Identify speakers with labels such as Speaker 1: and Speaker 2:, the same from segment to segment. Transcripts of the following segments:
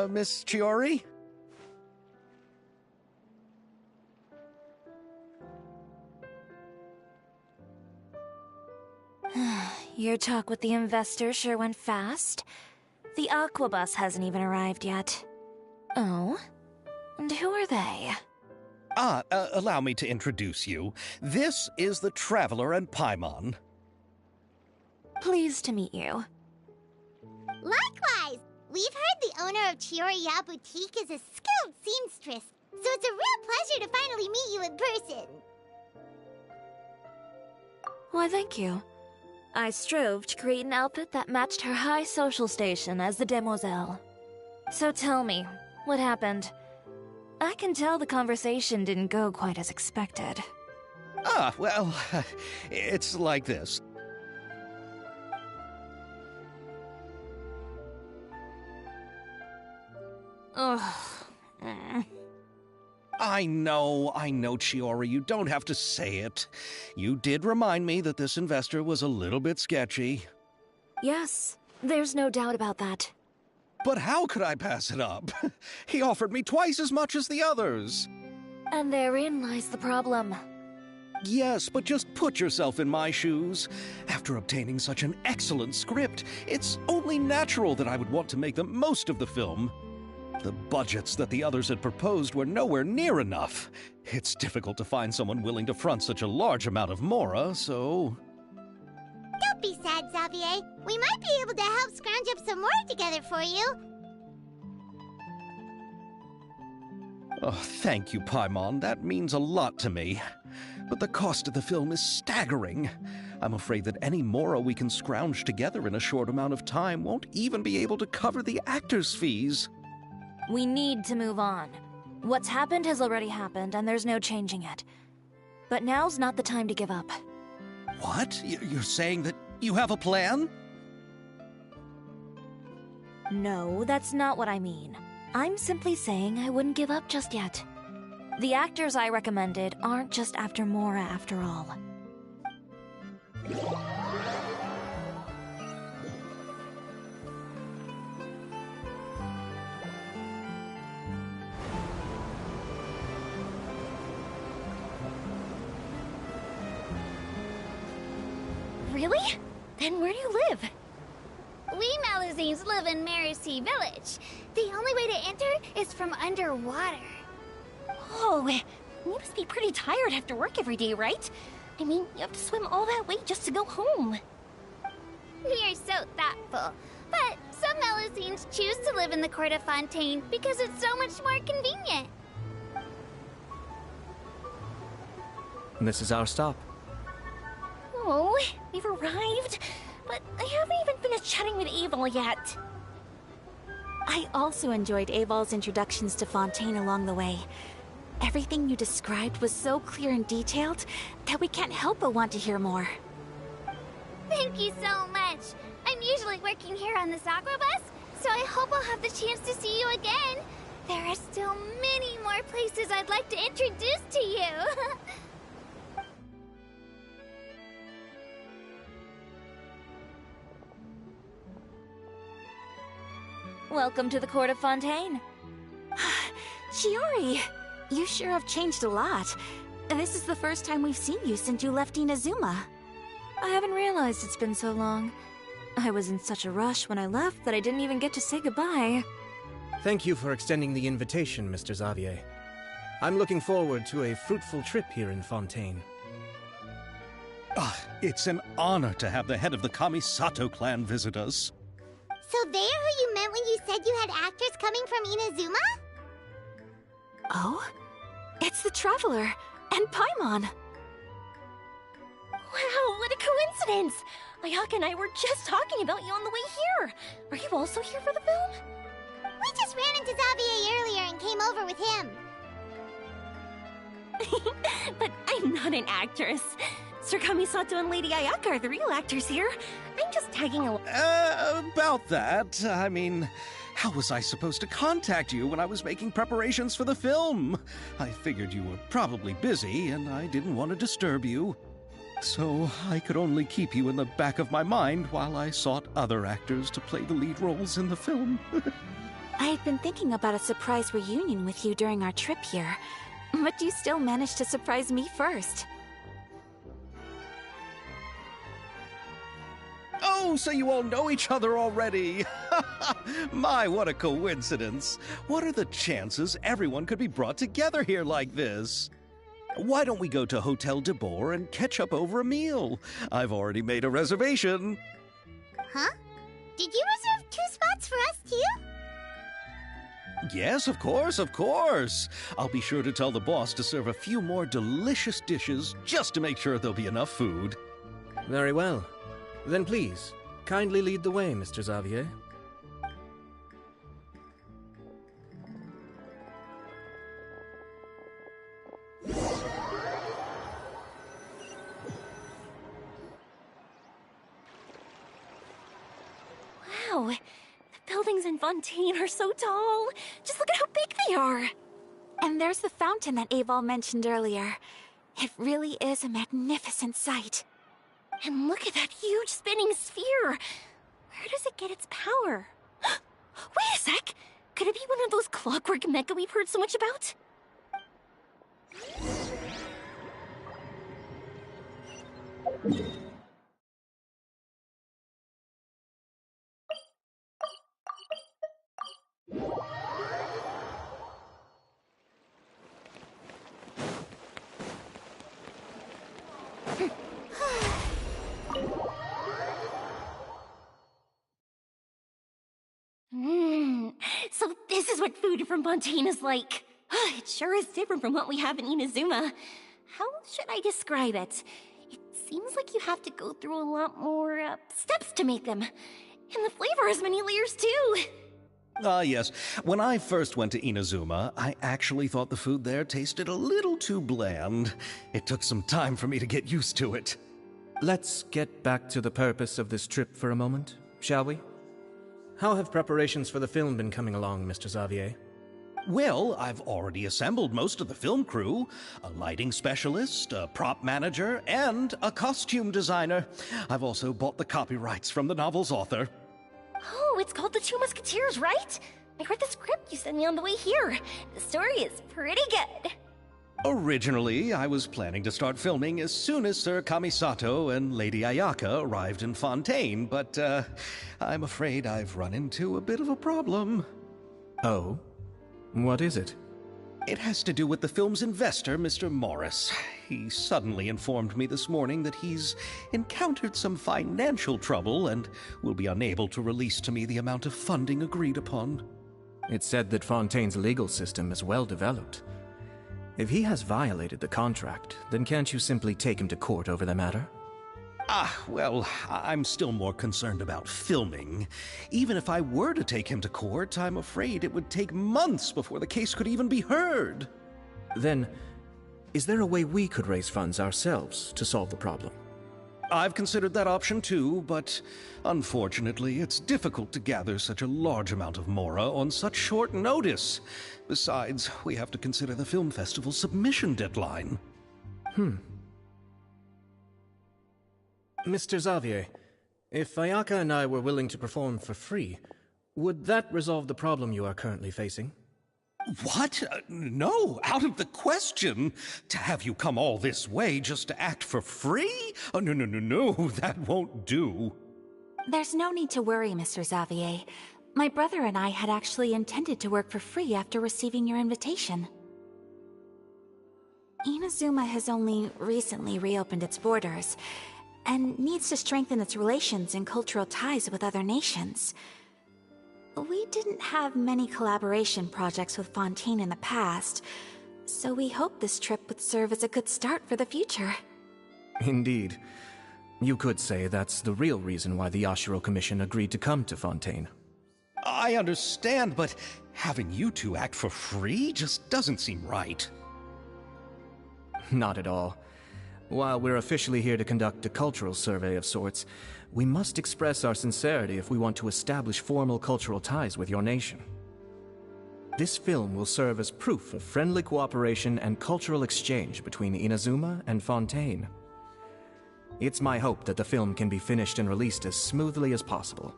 Speaker 1: Miss Chiori?
Speaker 2: Your talk with the investor sure went fast. The Aquabus hasn't even arrived yet. Oh? And who are they?
Speaker 1: Allow me to introduce you. This is the Traveler and Paimon.
Speaker 2: Pleased to meet you.
Speaker 3: Likewise! We've heard the owner of Chioriya Boutique is a skilled seamstress, so it's a real pleasure to finally meet you in person.
Speaker 2: Why, thank you. I strove to create an outfit that matched her high social station as the demoiselle. So tell me, what happened? I can tell the conversation didn't go quite as expected.
Speaker 1: Well, it's like this.
Speaker 2: Ugh.
Speaker 1: I know, Chiori, you don't have to say it. You did remind me that this investor was a little bit sketchy.
Speaker 2: Yes, there's no doubt about that.
Speaker 1: But how could I pass it up? He offered me twice as much as the others.
Speaker 2: And therein lies the problem.
Speaker 1: Yes, but just put yourself in my shoes. After obtaining such an excellent script, it's only natural that I would want to make the most of the film. The budgets that the others had proposed were nowhere near enough. It's difficult to find someone willing to front such a large amount of mora, so...
Speaker 3: Don't be sad, Xavier. We might be able to help scrounge up some more together for you.
Speaker 1: Oh, thank you, Paimon. That means a lot to me. But the cost of the film is staggering. I'm afraid that any mora we can scrounge together in a short amount of time won't even be able to cover the actors' fees.
Speaker 2: We need to move on. What's happened has already happened, and there's no changing it. But now's not the time to give up.
Speaker 1: What? You're saying that you have a plan?
Speaker 2: No, that's not what I mean. I'm simply saying I wouldn't give up just yet. The actors I recommended aren't just after Mora after all.
Speaker 4: Really? Then where do you live?
Speaker 3: We Melusines live in Mercy Village. The only way to enter is from underwater.
Speaker 4: Oh, you must be pretty tired after work every day, right? I mean, you have to swim all that way just to go home.
Speaker 3: You're so thoughtful. But some Melusines choose to live in the Court of Fontaine because it's so much more convenient.
Speaker 5: This is our stop.
Speaker 4: Oh, we've arrived, but I haven't even finished chatting with Aval yet. I also enjoyed Aval's introductions to Fontaine along the way. Everything you described was so clear and detailed that we can't help but want to hear more.
Speaker 3: Thank you so much. I'm usually working here on this Aquabus, so I hope I'll have the chance to see you again. There are still many more places I'd like to introduce to you.
Speaker 2: Welcome to the Court of Fontaine.
Speaker 4: Chiori, you sure have changed a lot. This is the first time we've seen you since you left Inazuma.
Speaker 2: I haven't realized it's been so long. I was in such a rush when I left that I didn't even get to say goodbye.
Speaker 5: Thank you for extending the invitation, Mr. Xavier. I'm looking forward to a fruitful trip here in Fontaine.
Speaker 1: It's an honor to have the head of the Kamisato clan visit us.
Speaker 3: So they're who you meant when you said you had actors coming from Inazuma?
Speaker 4: Oh? It's the Traveler and Paimon. Wow, what a coincidence! Ayaka and I were just talking about you on the way here. Are you also here for the film?
Speaker 3: We just ran into Xavier earlier and came over with him.
Speaker 4: But I'm not an actress. Sir Kamisato and Lady Ayaka are the real actors here. I'm just tagging along.
Speaker 1: About that, I mean, how was I supposed to contact you when I was making preparations for the film? I figured you were probably busy, and I didn't want to disturb you. So I could only keep you in the back of my mind while I sought other actors to play the lead roles in the film.
Speaker 4: I had been thinking about a surprise reunion with you during our trip here, but you still managed to surprise me first.
Speaker 1: Oh, so you all know each other already! My, what a coincidence! What are the chances everyone could be brought together here like this? Why don't we go to Hotel de Boer and catch up over a meal? I've already made a reservation.
Speaker 3: Huh? Did you reserve 2 spots for us too?
Speaker 1: Yes, of course, of course. I'll be sure to tell the boss to serve a few more delicious dishes just to make sure there'll be enough food.
Speaker 5: Very well. Then please, kindly lead the way, Mr. Xavier.
Speaker 4: Wow, the buildings in Fontaine are so tall. Just look at how big they are. And there's the fountain that Aval mentioned earlier. It really is a magnificent sight. And look at that huge spinning sphere! Where does it get its power? Wait a sec! Could it be one of those clockwork mecha we've heard so much about? So this is what food from Fontaine is like. It sure is different from what we have in Inazuma. How should I describe it? It seems like you have to go through a lot more steps to make them. And the flavor has many layers too.
Speaker 1: Yes. When I first went to Inazuma, I actually thought the food there tasted a little too bland. It took some time for me to get used to it.
Speaker 5: Let's get back to the purpose of this trip for a moment, shall we? How have preparations for the film been coming along, Mr. Xavier?
Speaker 1: Well, I've already assembled most of the film crew. A lighting specialist, a prop manager, and a costume designer. I've also bought the copyrights from the novel's author.
Speaker 4: Oh, it's called The Two Musketeers, right? I read the script you sent me on the way here. The story is pretty good.
Speaker 1: Originally, I was planning to start filming as soon as Sir Kamisato and Lady Ayaka arrived in Fontaine, but I'm afraid I've run into a bit of a problem.
Speaker 5: Oh? What is it?
Speaker 1: It has to do with the film's investor, Mr. Morris. He suddenly informed me this morning that he's encountered some financial trouble and will be unable to release to me the amount of funding agreed upon.
Speaker 5: It's said that Fontaine's legal system is well developed. If he has violated the contract, then can't you simply take him to court over the matter?
Speaker 1: Well, I'm still more concerned about filming. Even if I were to take him to court, I'm afraid it would take months before the case could even be heard.
Speaker 5: Then, is there a way we could raise funds ourselves to solve the problem?
Speaker 1: I've considered that option too, but unfortunately, it's difficult to gather such a large amount of mora on such short notice. Besides, we have to consider the film festival's submission deadline.
Speaker 5: Mr. Xavier, if Ayaka and I were willing to perform for free, would that resolve the problem you are currently facing?
Speaker 1: What? No, out of the question. To have you come all this way just to act for free? Oh, no, that won't do.
Speaker 4: There's no need to worry, Mr. Xavier. My brother and I had actually intended to work for free after receiving your invitation. Inazuma has only recently reopened its borders, and needs to strengthen its relations and cultural ties with other nations. We didn't have many collaboration projects with Fontaine in the past, so we hoped this trip would serve as a good start for the future.
Speaker 5: Indeed. You could say that's the real reason why the Yashiro Commission agreed to come to Fontaine.
Speaker 1: I understand, but having you two act for free just doesn't seem right.
Speaker 5: Not at all. While we're officially here to conduct a cultural survey of sorts, we must express our sincerity if we want to establish formal cultural ties with your nation. This film will serve as proof of friendly cooperation and cultural exchange between Inazuma and Fontaine. It's my hope that the film can be finished and released as smoothly as possible.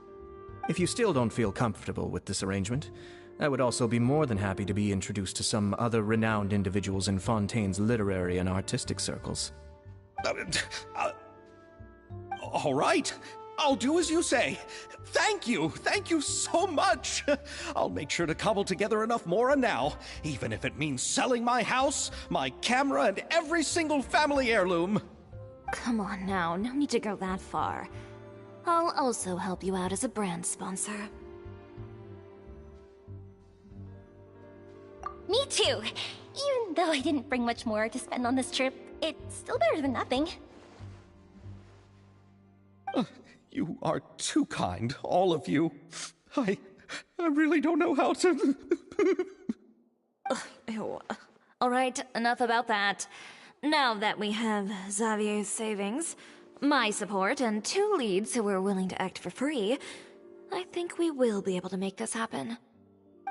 Speaker 5: If you still don't feel comfortable with this arrangement, I would also be more than happy to be introduced to some other renowned individuals in Fontaine's literary and artistic circles.
Speaker 1: All right. I'll do as you say. Thank you so much. I'll make sure to cobble together enough Mora now, even if it means selling my house, my camera, and every single family heirloom.
Speaker 2: Come on now, no need to go that far. I'll also help you out as a brand sponsor.
Speaker 4: Me too! Even though I didn't bring much more to spend on this trip, it's still better than nothing.
Speaker 1: You are too kind, all of you. I really don't know how to...
Speaker 2: Ew. All right, enough about that. Now that we have Xavier's savings, my support, and 2 leads who are willing to act for free, I think we will be able to make this happen.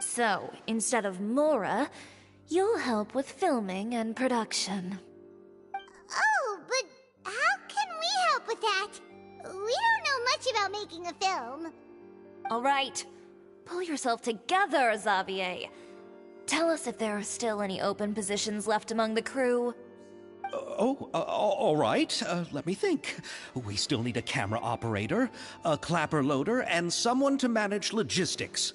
Speaker 2: So, instead of Mora, you'll help with filming and production.
Speaker 3: Oh, but how can we help with that? We don't know much about making a film.
Speaker 2: All right, pull yourself together, Xavier. Tell us if there are still any open positions left among the crew.
Speaker 1: All right. Let me think. We still need a camera operator, a clapper loader, and someone to manage logistics.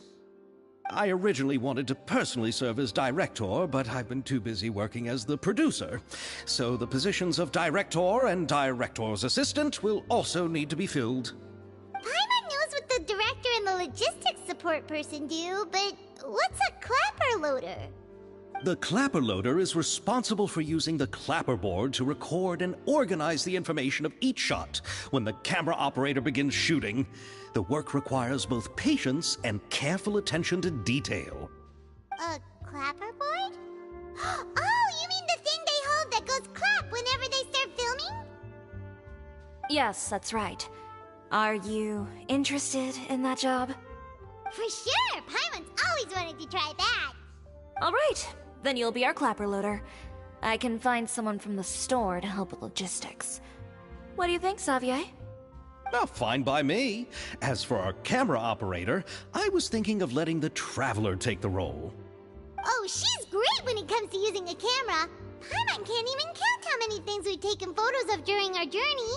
Speaker 1: I originally wanted to personally serve as director, but I've been too busy working as the producer. So the positions of director and director's assistant will also need to be filled.
Speaker 3: Paimon knows what the director and the logistics support person do, but what's a clapper loader?
Speaker 1: The clapper loader is responsible for using the clapper board to record and organize the information of each shot when the camera operator begins shooting. The work requires both patience and careful attention to detail.
Speaker 3: A clapper board? Oh, you mean the thing they hold that goes clap whenever they start filming?
Speaker 2: Yes, that's right. Are you interested in that job?
Speaker 3: For sure! Paimon's always wanted to try that.
Speaker 2: All right, then you'll be our clapper loader. I can find someone from the store to help with logistics. What do you think, Xavier?
Speaker 1: Now, fine by me. As for our camera operator, I was thinking of letting the Traveler take the role.
Speaker 3: Oh, she's great when it comes to using a camera. Paimon can't even count how many things we've taken photos of during our journey.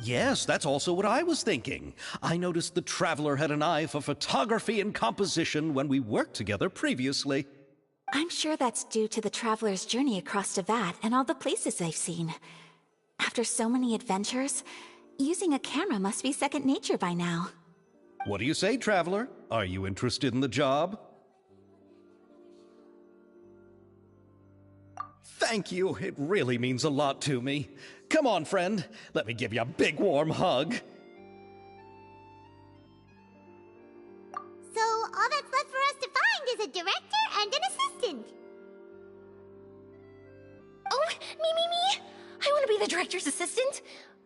Speaker 1: Yes, that's also what I was thinking. I noticed the Traveler had an eye for photography and composition when we worked together previously.
Speaker 4: I'm sure that's due to the Traveler's journey across Teyvat and all the places they've seen. After so many adventures, using a camera must be second nature by now.
Speaker 1: What do you say, Traveler? Are you interested in the job? Thank you. It really means a lot to me. Come on, friend. Let me give you a big warm hug.
Speaker 3: So all that's left for us to find is a director and an assistant.
Speaker 4: Oh, me! I want to be the director's assistant.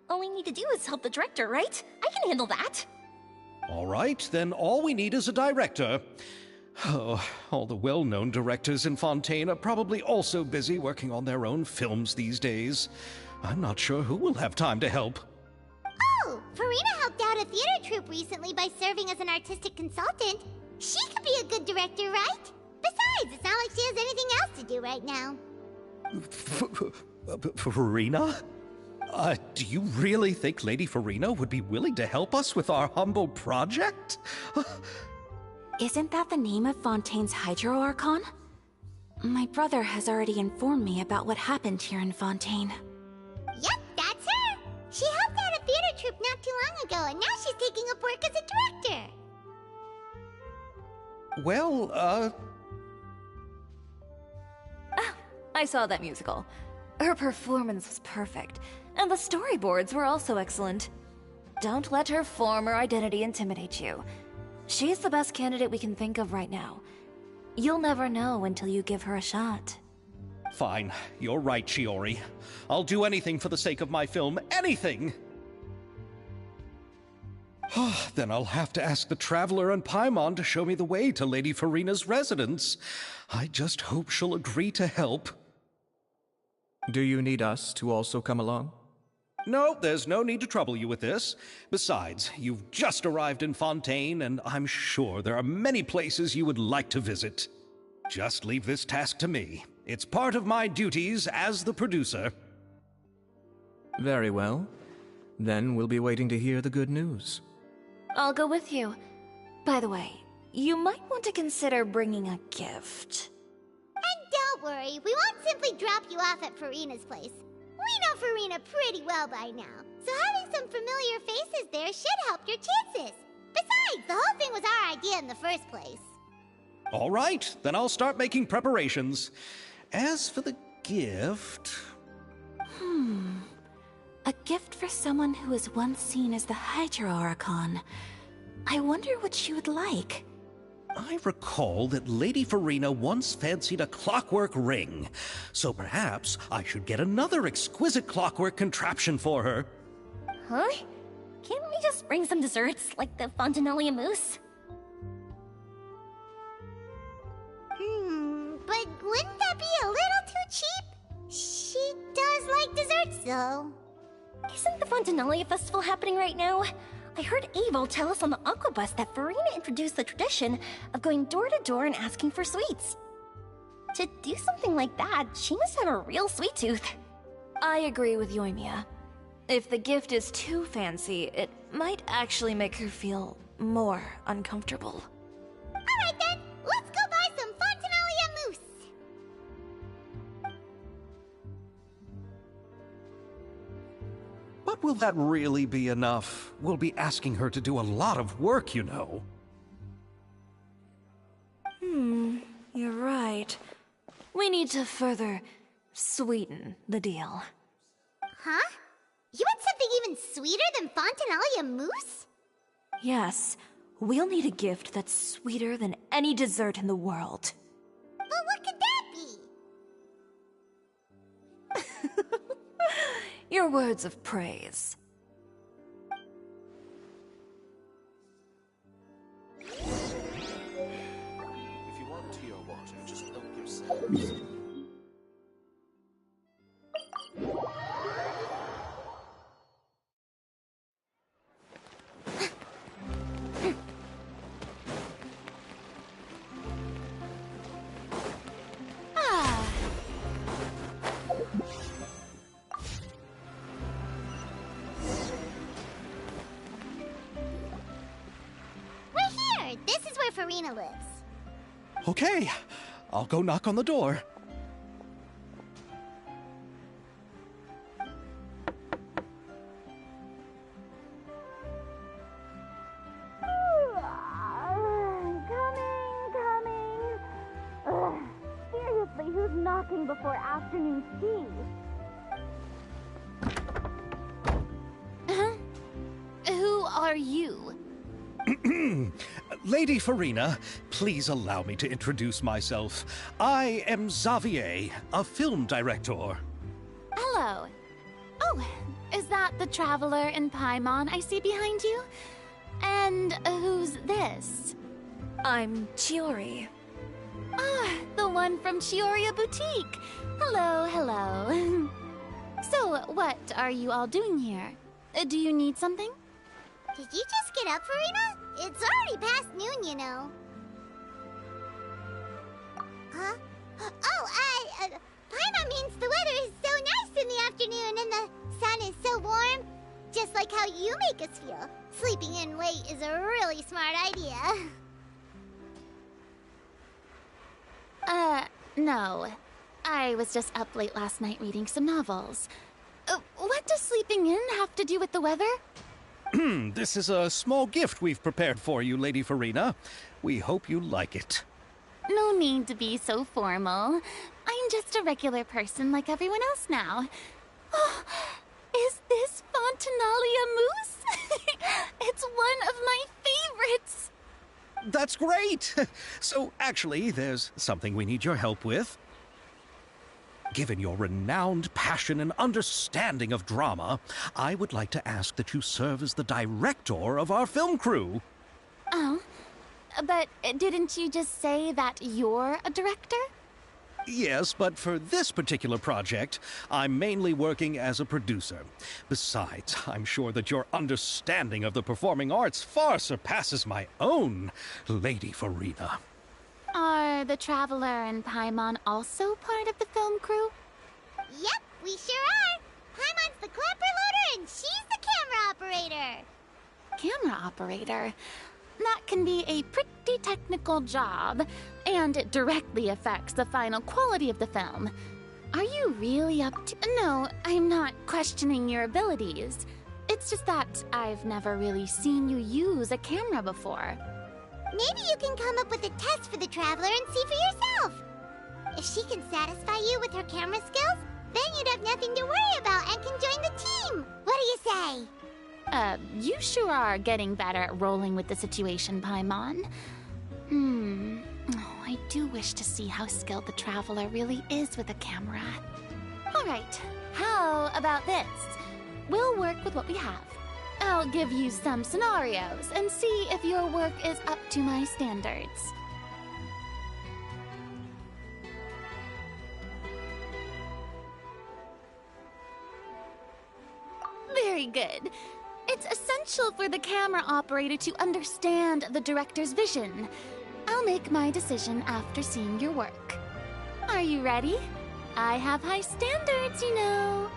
Speaker 4: All we need to do is help the director, right? I can handle that.
Speaker 1: All right, then all we need is a director. Oh, all the well-known directors in Fontaine are probably also busy working on their own films these days. I'm not sure who will have time to help.
Speaker 3: Oh, Farina helped out a theater troupe recently by serving as an artistic consultant. She could be a good director, right? Besides, it's not like she has anything else to do right now.
Speaker 1: Farina? Do you really think Lady Farina would be willing to help us with our humble project?
Speaker 4: Isn't that the name of Fontaine's Hydro Archon? My brother has already informed me about what happened here in Fontaine.
Speaker 3: Yep, that's her. She helped out a theater troupe not too long ago, and now she's taking up work as a director.
Speaker 1: Well,
Speaker 2: I saw that musical. Her performance was perfect, and the storyboards were also excellent. Don't let her form or identity intimidate you. She's the best candidate we can think of right now. You'll never know until you give her a shot.
Speaker 1: Fine. You're right, Shiori. I'll do anything for the sake of my film. Anything! Then I'll have to ask the Traveler and Paimon to show me the way to Lady Farina's residence. I just hope she'll agree to help.
Speaker 5: Do you need us to also come along?
Speaker 1: No, there's no need to trouble you with this. Besides, you've just arrived in Fontaine, and I'm sure there are many places you would like to visit. Just leave this task to me. It's part of my duties as the producer.
Speaker 5: Very well. Then we'll be waiting to hear the good news.
Speaker 2: I'll go with you. By the way, you might want to consider bringing a gift.
Speaker 3: And don't worry, we won't simply drop you off at Farina's place. We know Farina pretty well by now, so having some familiar faces there should help your chances. Besides, the whole thing was our idea in the first place.
Speaker 1: All right, then I'll start making preparations. As for the gift...
Speaker 4: A gift for someone who was once seen as the Hydra Archon. I wonder what she would like.
Speaker 1: I recall that Lady Farina once fancied a clockwork ring, so perhaps I should get another exquisite clockwork contraption for her.
Speaker 4: Huh? Can't we just bring some desserts, like the Fontinalia mousse?
Speaker 3: But wouldn't that be a little too cheap? She does like desserts, though.
Speaker 4: Isn't the Fontinalia festival happening right now? I heard Abel tell us on the Aquabus that Farina introduced the tradition of going door to door and asking for sweets. To do something like that, she must have a real sweet tooth.
Speaker 2: I agree with Yoimiya. If the gift is too fancy, it might actually make her feel more uncomfortable.
Speaker 3: Alright then, let's go buy some Fontinalia mousse.
Speaker 1: But will that really be enough? We'll be asking her to do a lot of work, you know.
Speaker 2: You're right. We need to further sweeten the deal.
Speaker 3: Huh? You want something even sweeter than Fontinalia mousse?
Speaker 2: Yes, we'll need a gift that's sweeter than any dessert in the world.
Speaker 3: But what could that be?
Speaker 2: Your words of praise.
Speaker 6: If you want tea or water, just help yourselves.
Speaker 3: We're here! This is where Farina lives.
Speaker 1: Okay, I'll go knock on the door.
Speaker 3: Coming. Ugh, seriously, who's knocking before afternoon tea?
Speaker 4: Who are you?
Speaker 1: Lady Farina, please allow me to introduce myself. I am Xavier, a film director.
Speaker 7: Hello. Oh, is that the traveler in Paimon I see behind you? And who's this?
Speaker 2: I'm Chiori.
Speaker 7: Ah, the one from Chioria Boutique. Hello. So, what are you all doing here? Do you need something?
Speaker 3: Did you just get up, Farina? It's already past noon, you know. Huh? Paimon means the weather is so nice in the afternoon and the sun is so warm. Just like how you make us feel. Sleeping in late is a really smart idea.
Speaker 7: No. I was just up late last night reading some novels. What does sleeping in have to do with the weather?
Speaker 1: This is a small gift we've prepared for you, Lady Farina. We hope you like it.
Speaker 7: No need to be so formal. I'm just a regular person like everyone else now. Oh, is this Fontinalia mousse? It's one of my favorites.
Speaker 1: That's great! So, actually, there's something we need your help with. Given your renowned passion and understanding of drama, I would like to ask that you serve as the director of our film crew.
Speaker 7: Oh, but didn't you just say that you're a director?
Speaker 1: Yes, but for this particular project, I'm mainly working as a producer. Besides, I'm sure that your understanding of the performing arts far surpasses my own, Lady Farina.
Speaker 7: Are the Traveler and Paimon also part of the film crew?
Speaker 3: Yep, we sure are. Paimon's the clapper loader and she's the camera operator.
Speaker 7: Camera operator? That can be a pretty technical job, and it directly affects the final quality of the film. Are you really up to— No, I'm not questioning your abilities. It's just that I've never really seen you use a camera before.
Speaker 3: Maybe you can come up with a test for the Traveler and see for yourself. If she can satisfy you with her camera skills, then you'd have nothing to worry about and can join the team. What do you say?
Speaker 7: You sure are getting better at rolling with the situation, Paimon. Oh, I do wish to see how skilled the Traveler really is with a camera. Alright, how about this? We'll work with what we have. I'll give you some scenarios and see if your work is up to my standards. Very good. It's essential for the camera operator to understand the director's vision. I'll make my decision after seeing your work. Are you ready? I have high standards, you know.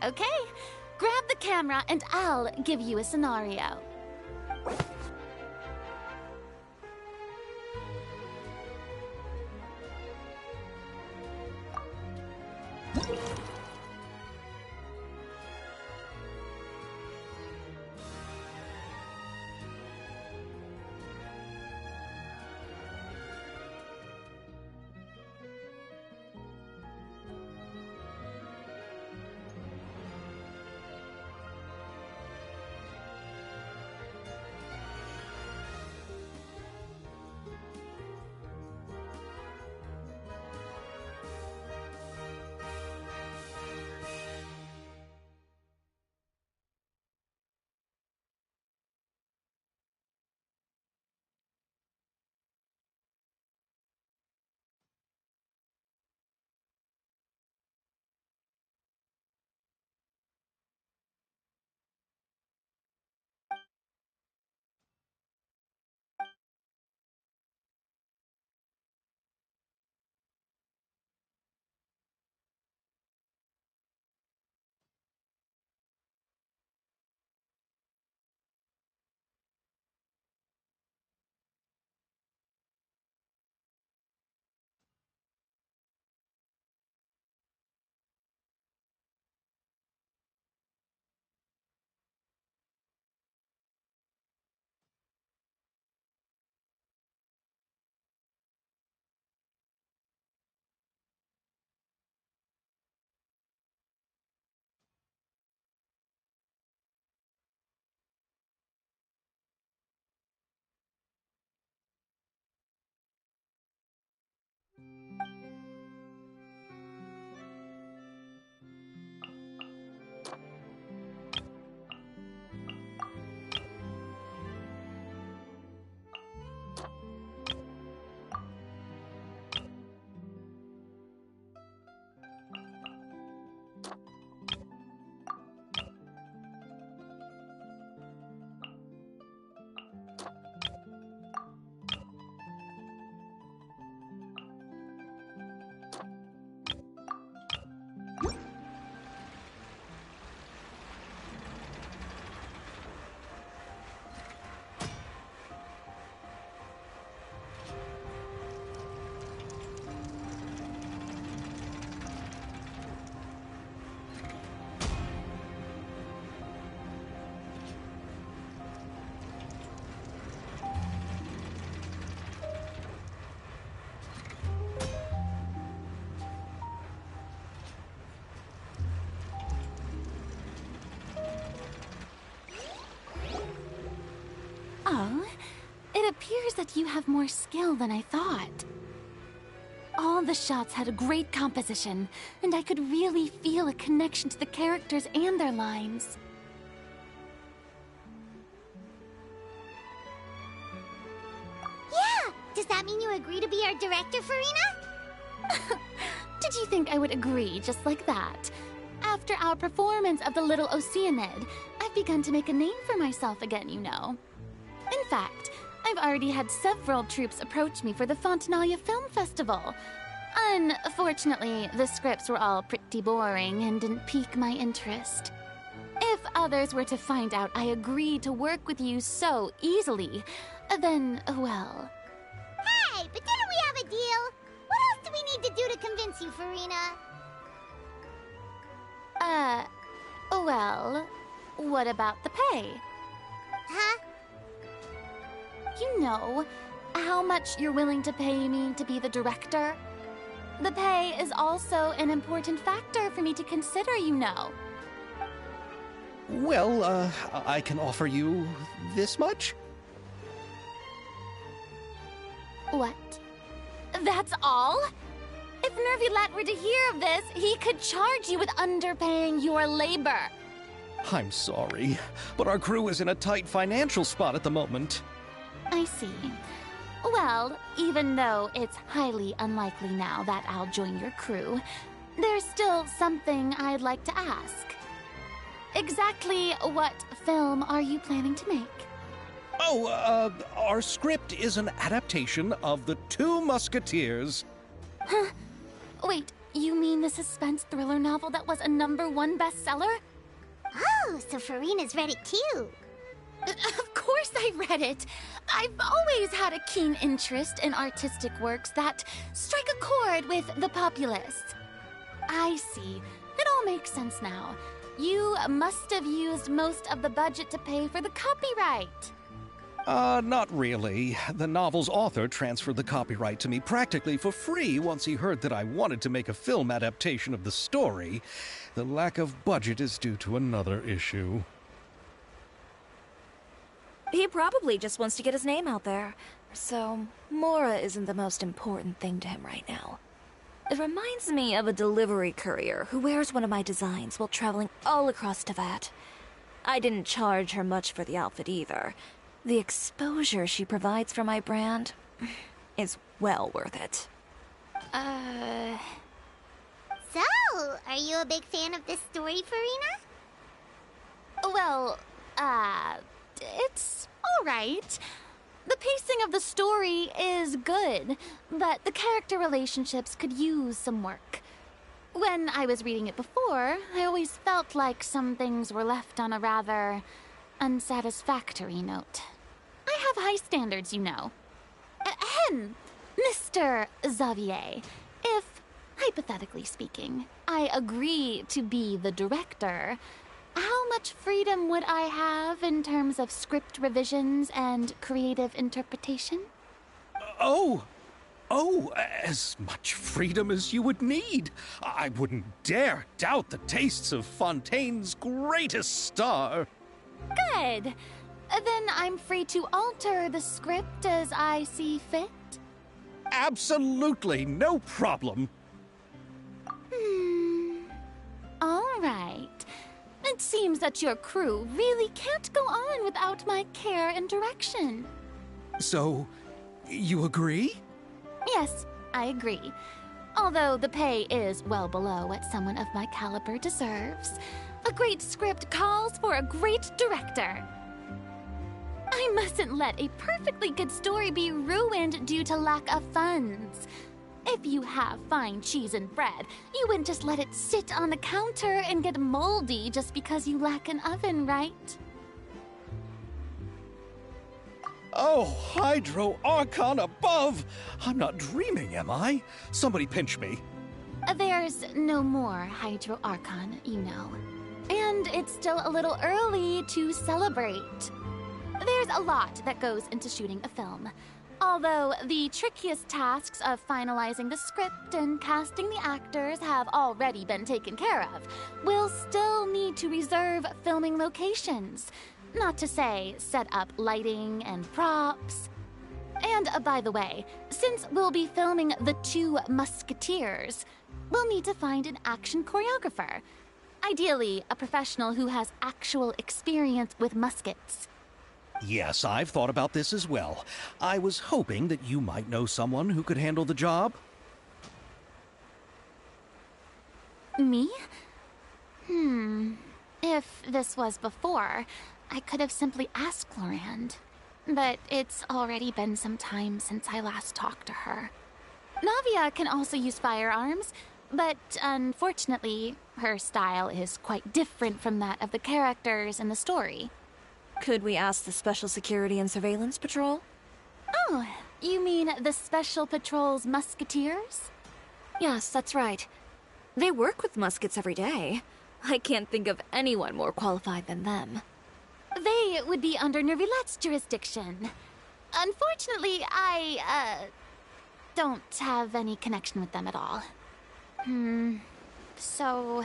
Speaker 7: Okay, grab the camera and I'll give you a scenario. Oh, it appears that you have more skill than I thought. All the shots had a great composition, and I could really feel a connection to the characters and their lines.
Speaker 3: Yeah, Does that mean you agree to be our director, Farina?
Speaker 7: Did you think I would agree just like that? After our performance of The Little Oceanid, I've begun to make a name for myself again, you know. In fact, I've already had several troops approach me for the Fontanalia Film Festival. Unfortunately, the scripts were all pretty boring and didn't pique my interest. If others were to find out I agreed to work with you so easily, then, well...
Speaker 3: Hey, but didn't we have a deal? What else do we need to do to convince you, Farina?
Speaker 7: Well, what about the pay?
Speaker 3: Huh?
Speaker 7: You know, how much you're willing to pay me to be the director? The pay is also an important factor for me to consider, you know.
Speaker 1: Well, I can offer you this much?
Speaker 7: What? That's all? If Nervilat were to hear of this, he could charge you with underpaying your labor.
Speaker 1: I'm sorry, but our crew is in a tight financial spot at the moment.
Speaker 7: I see. Well, even though it's highly unlikely now that I'll join your crew, there's still something I'd like to ask. Exactly what film are you planning to make?
Speaker 1: Oh, our script is an adaptation of The Two Musketeers.
Speaker 7: Huh? Wait, you mean the suspense thriller novel that was a #1 bestseller?
Speaker 3: Oh, so Farina's read it too.
Speaker 7: Of course I read it. I've always had a keen interest in artistic works that strike a chord with the populace. I see. It all makes sense now. You must have used most of the budget to pay for the copyright.
Speaker 1: Not really. The novel's author transferred the copyright to me practically for free once he heard that I wanted to make a film adaptation of the story. The lack of budget is due to another issue.
Speaker 2: He probably just wants to get his name out there. So, Mora isn't the most important thing to him right now. It reminds me of a delivery courier who wears one of my designs while traveling all across Teyvat. I didn't charge her much for the outfit either. The exposure she provides for my brand is well worth it.
Speaker 3: So, are you a big fan of this story, Farina?
Speaker 7: Well, it's alright. The pacing of the story is good, but the character relationships could use some work. When I was reading it before, I always felt like some things were left on a rather unsatisfactory note. I have high standards, you know. Ahem, Mr. Xavier, if, hypothetically speaking, I agree to be the director, how much freedom would I have in terms of script revisions and creative interpretation?
Speaker 1: Oh, as much freedom as you would need. I wouldn't dare doubt the tastes of Fontaine's greatest star.
Speaker 7: Good. Then I'm free to alter the script as I see fit?
Speaker 1: Absolutely, no problem.
Speaker 7: All right. It seems that your crew really can't go on without my care and direction.
Speaker 1: So, you agree?
Speaker 7: Yes, I agree. Although the pay is well below what someone of my caliber deserves. A great script calls for a great director. I mustn't let a perfectly good story be ruined due to lack of funds. If you have fine cheese and bread, you wouldn't just let it sit on the counter and get moldy just because you lack an oven, right?
Speaker 1: Oh, Hydro Archon above! I'm not dreaming, am I? Somebody pinch me.
Speaker 7: There's no more Hydro Archon, you know. And it's still a little early to celebrate. There's a lot that goes into shooting a film. Although the trickiest tasks of finalizing the script and casting the actors have already been taken care of, we'll still need to reserve filming locations. Not to say set up lighting and props. And by the way, since we'll be filming The Two Musketeers, we'll need to find an action choreographer. Ideally, a professional who has actual experience with muskets.
Speaker 1: Yes, I've thought about this as well. I was hoping that you might know someone who could handle the job.
Speaker 7: Me? If this was before, I could have simply asked Glorand. But it's already been some time since I last talked to her. Navia can also use firearms, but unfortunately, her style is quite different from that of the characters in the story.
Speaker 2: Could we ask the Special Security and Surveillance Patrol?
Speaker 7: Oh, you mean the Special Patrol's musketeers?
Speaker 2: Yes, that's right. They work with muskets every day. I can't think of anyone more qualified than them.
Speaker 7: They would be under Nervilette's jurisdiction. Unfortunately, I don't have any connection with them at all. So,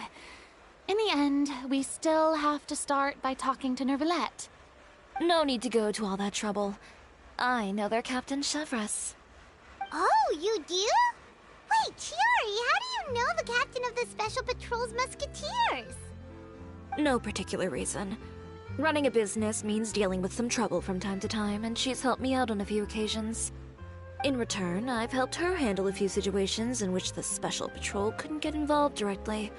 Speaker 7: in the end, we still have to start by talking to Nervilette.
Speaker 2: No need to go to all that trouble. I know their Captain Chevreuse.
Speaker 3: Oh, you do? Wait, Chiori, how do you know the captain of the Special Patrol's musketeers?
Speaker 2: No particular reason. Running a business means dealing with some trouble from time to time, and she's helped me out on a few occasions. In return, I've helped her handle a few situations in which the Special Patrol couldn't get involved directly.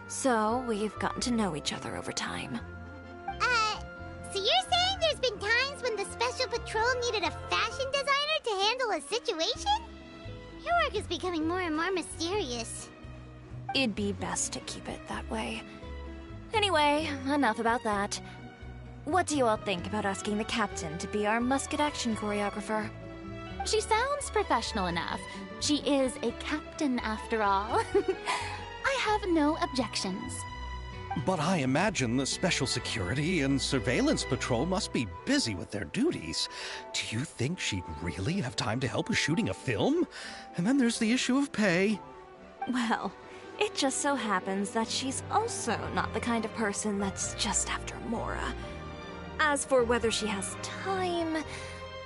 Speaker 2: So, we've gotten to know each other over time.
Speaker 3: So you're saying there's been times when the Special Patrol needed a fashion designer to handle a situation? Your work is becoming more and more mysterious.
Speaker 2: It'd be best to keep it that way. Anyway, enough about that. What do you all think about asking the captain to be our musket action choreographer?
Speaker 7: She sounds professional enough. She is a captain after all. I have no objections.
Speaker 1: But I imagine the Special Security and Surveillance Patrol must be busy with their duties. Do you think she'd really have time to help with shooting a film? And then there's the issue of pay.
Speaker 2: Well, it just so happens that she's also not the kind of person that's just after Mora. As for whether she has time,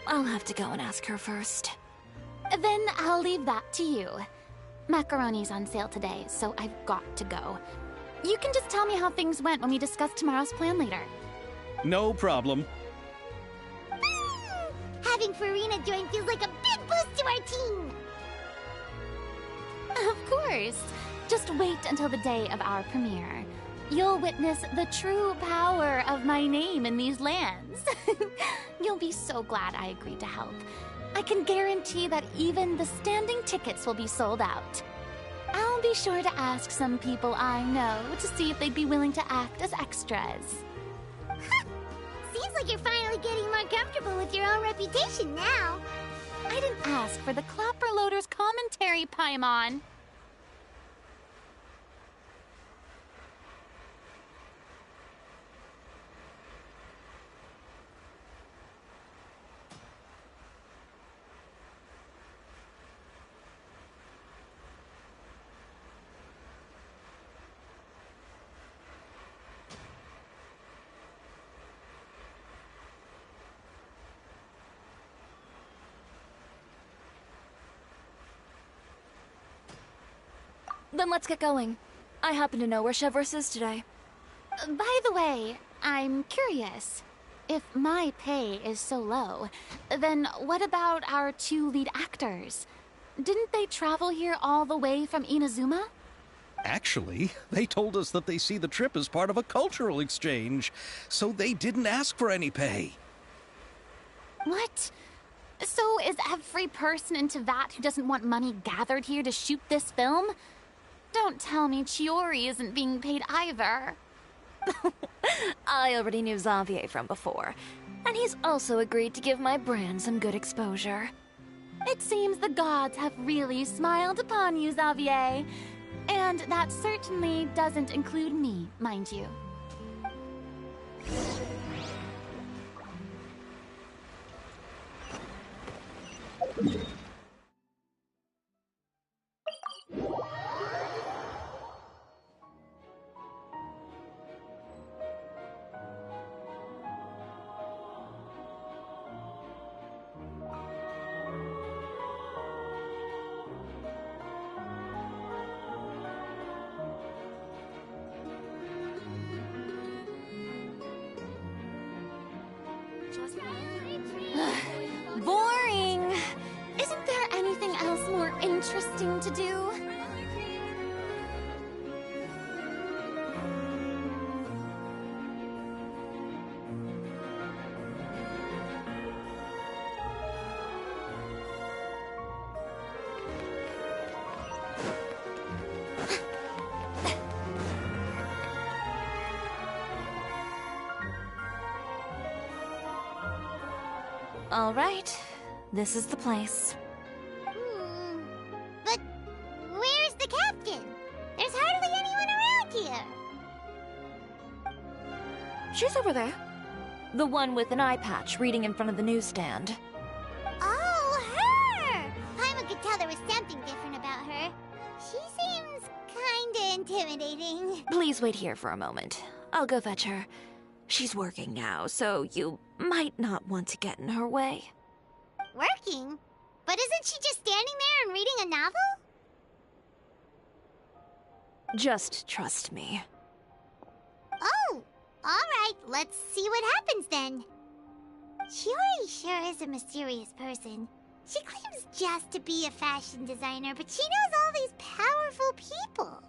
Speaker 2: I'll have to go and ask her first.
Speaker 7: Then I'll leave that to you. Macaroni's on sale today, so I've got to go. You can just tell me how things went when we discuss tomorrow's plan later.
Speaker 1: No problem.
Speaker 3: Having Farina join feels like a big boost to our team.
Speaker 7: Of course. Just wait until the day of our premiere. You'll witness the true power of my name in these lands. You'll be so glad I agreed to help. I can guarantee that even the standing tickets will be sold out. I'll be sure to ask some people I know to see if they'd be willing to act as extras.
Speaker 3: Seems like you're finally getting more comfortable with your own reputation now.
Speaker 7: I didn't ask for the Clapper Loader's commentary, Paimon.
Speaker 2: Then let's get going. I happen to know where Chevreuse is today.
Speaker 7: By the way, I'm curious. If my pay is so low, then what about our two lead actors? Didn't they travel here all the way from Inazuma?
Speaker 1: Actually, they told us that they see the trip as part of a cultural exchange, so they didn't ask for any pay.
Speaker 7: What? So is every person in Teyvat who doesn't want money gathered here to shoot this film? Don't tell me Chiori isn't being paid either.
Speaker 2: I already knew Xavier from before, and he's also agreed to give my brand some good exposure.
Speaker 7: It seems the gods have really smiled upon you, Xavier. And that certainly doesn't include me, mind you. Boring. Isn't there anything else more interesting to do?
Speaker 2: All right, this is the place.
Speaker 3: But where's the captain? There's hardly anyone around here.
Speaker 2: She's over there. The one with an eye patch reading in front of the newsstand.
Speaker 3: Oh, her! Paimon could tell there was something different about her. She seems kinda intimidating.
Speaker 2: Please wait here for a moment. I'll go fetch her. She's working now, so you might not want to get in her way.
Speaker 3: Working? But isn't she just standing there and reading a novel?
Speaker 2: Just trust me.
Speaker 3: Oh, alright, let's see what happens then. Shiori sure is a mysterious person. She claims just to be a fashion designer, but she knows all these powerful people.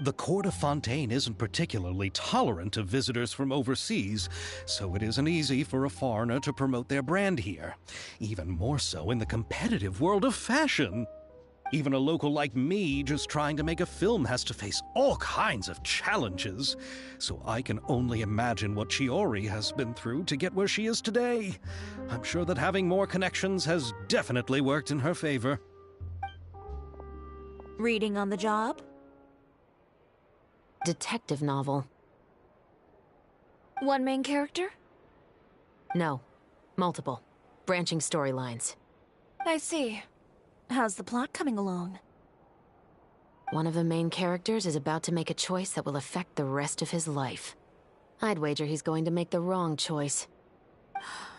Speaker 1: The court of Fontaine isn't particularly tolerant of visitors from overseas, so it isn't easy for a foreigner to promote their brand here. Even more so in the competitive world of fashion. Even a local like me just trying to make a film has to face all kinds of challenges. So I can only imagine what Shiori has been through to get where she is today. I'm sure that having more connections has definitely worked in her favor.
Speaker 2: Reading on the job?
Speaker 8: Detective novel.
Speaker 2: One main character?
Speaker 8: No. Multiple. Branching storylines.
Speaker 2: I see. How's the plot coming along?
Speaker 8: One of the main characters is about to make a choice that will affect the rest of his life. I'd wager he's going to make the wrong choice.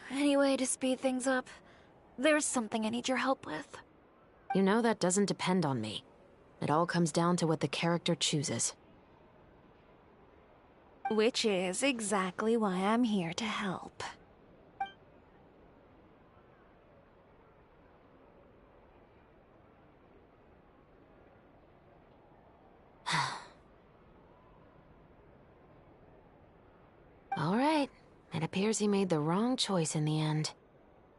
Speaker 2: Any way to speed things up? There's something I need your help with.
Speaker 8: You know that doesn't depend on me. It all comes down to what the character chooses.
Speaker 2: Which is exactly why I'm here to help.
Speaker 8: All right. It appears he made the wrong choice in the end.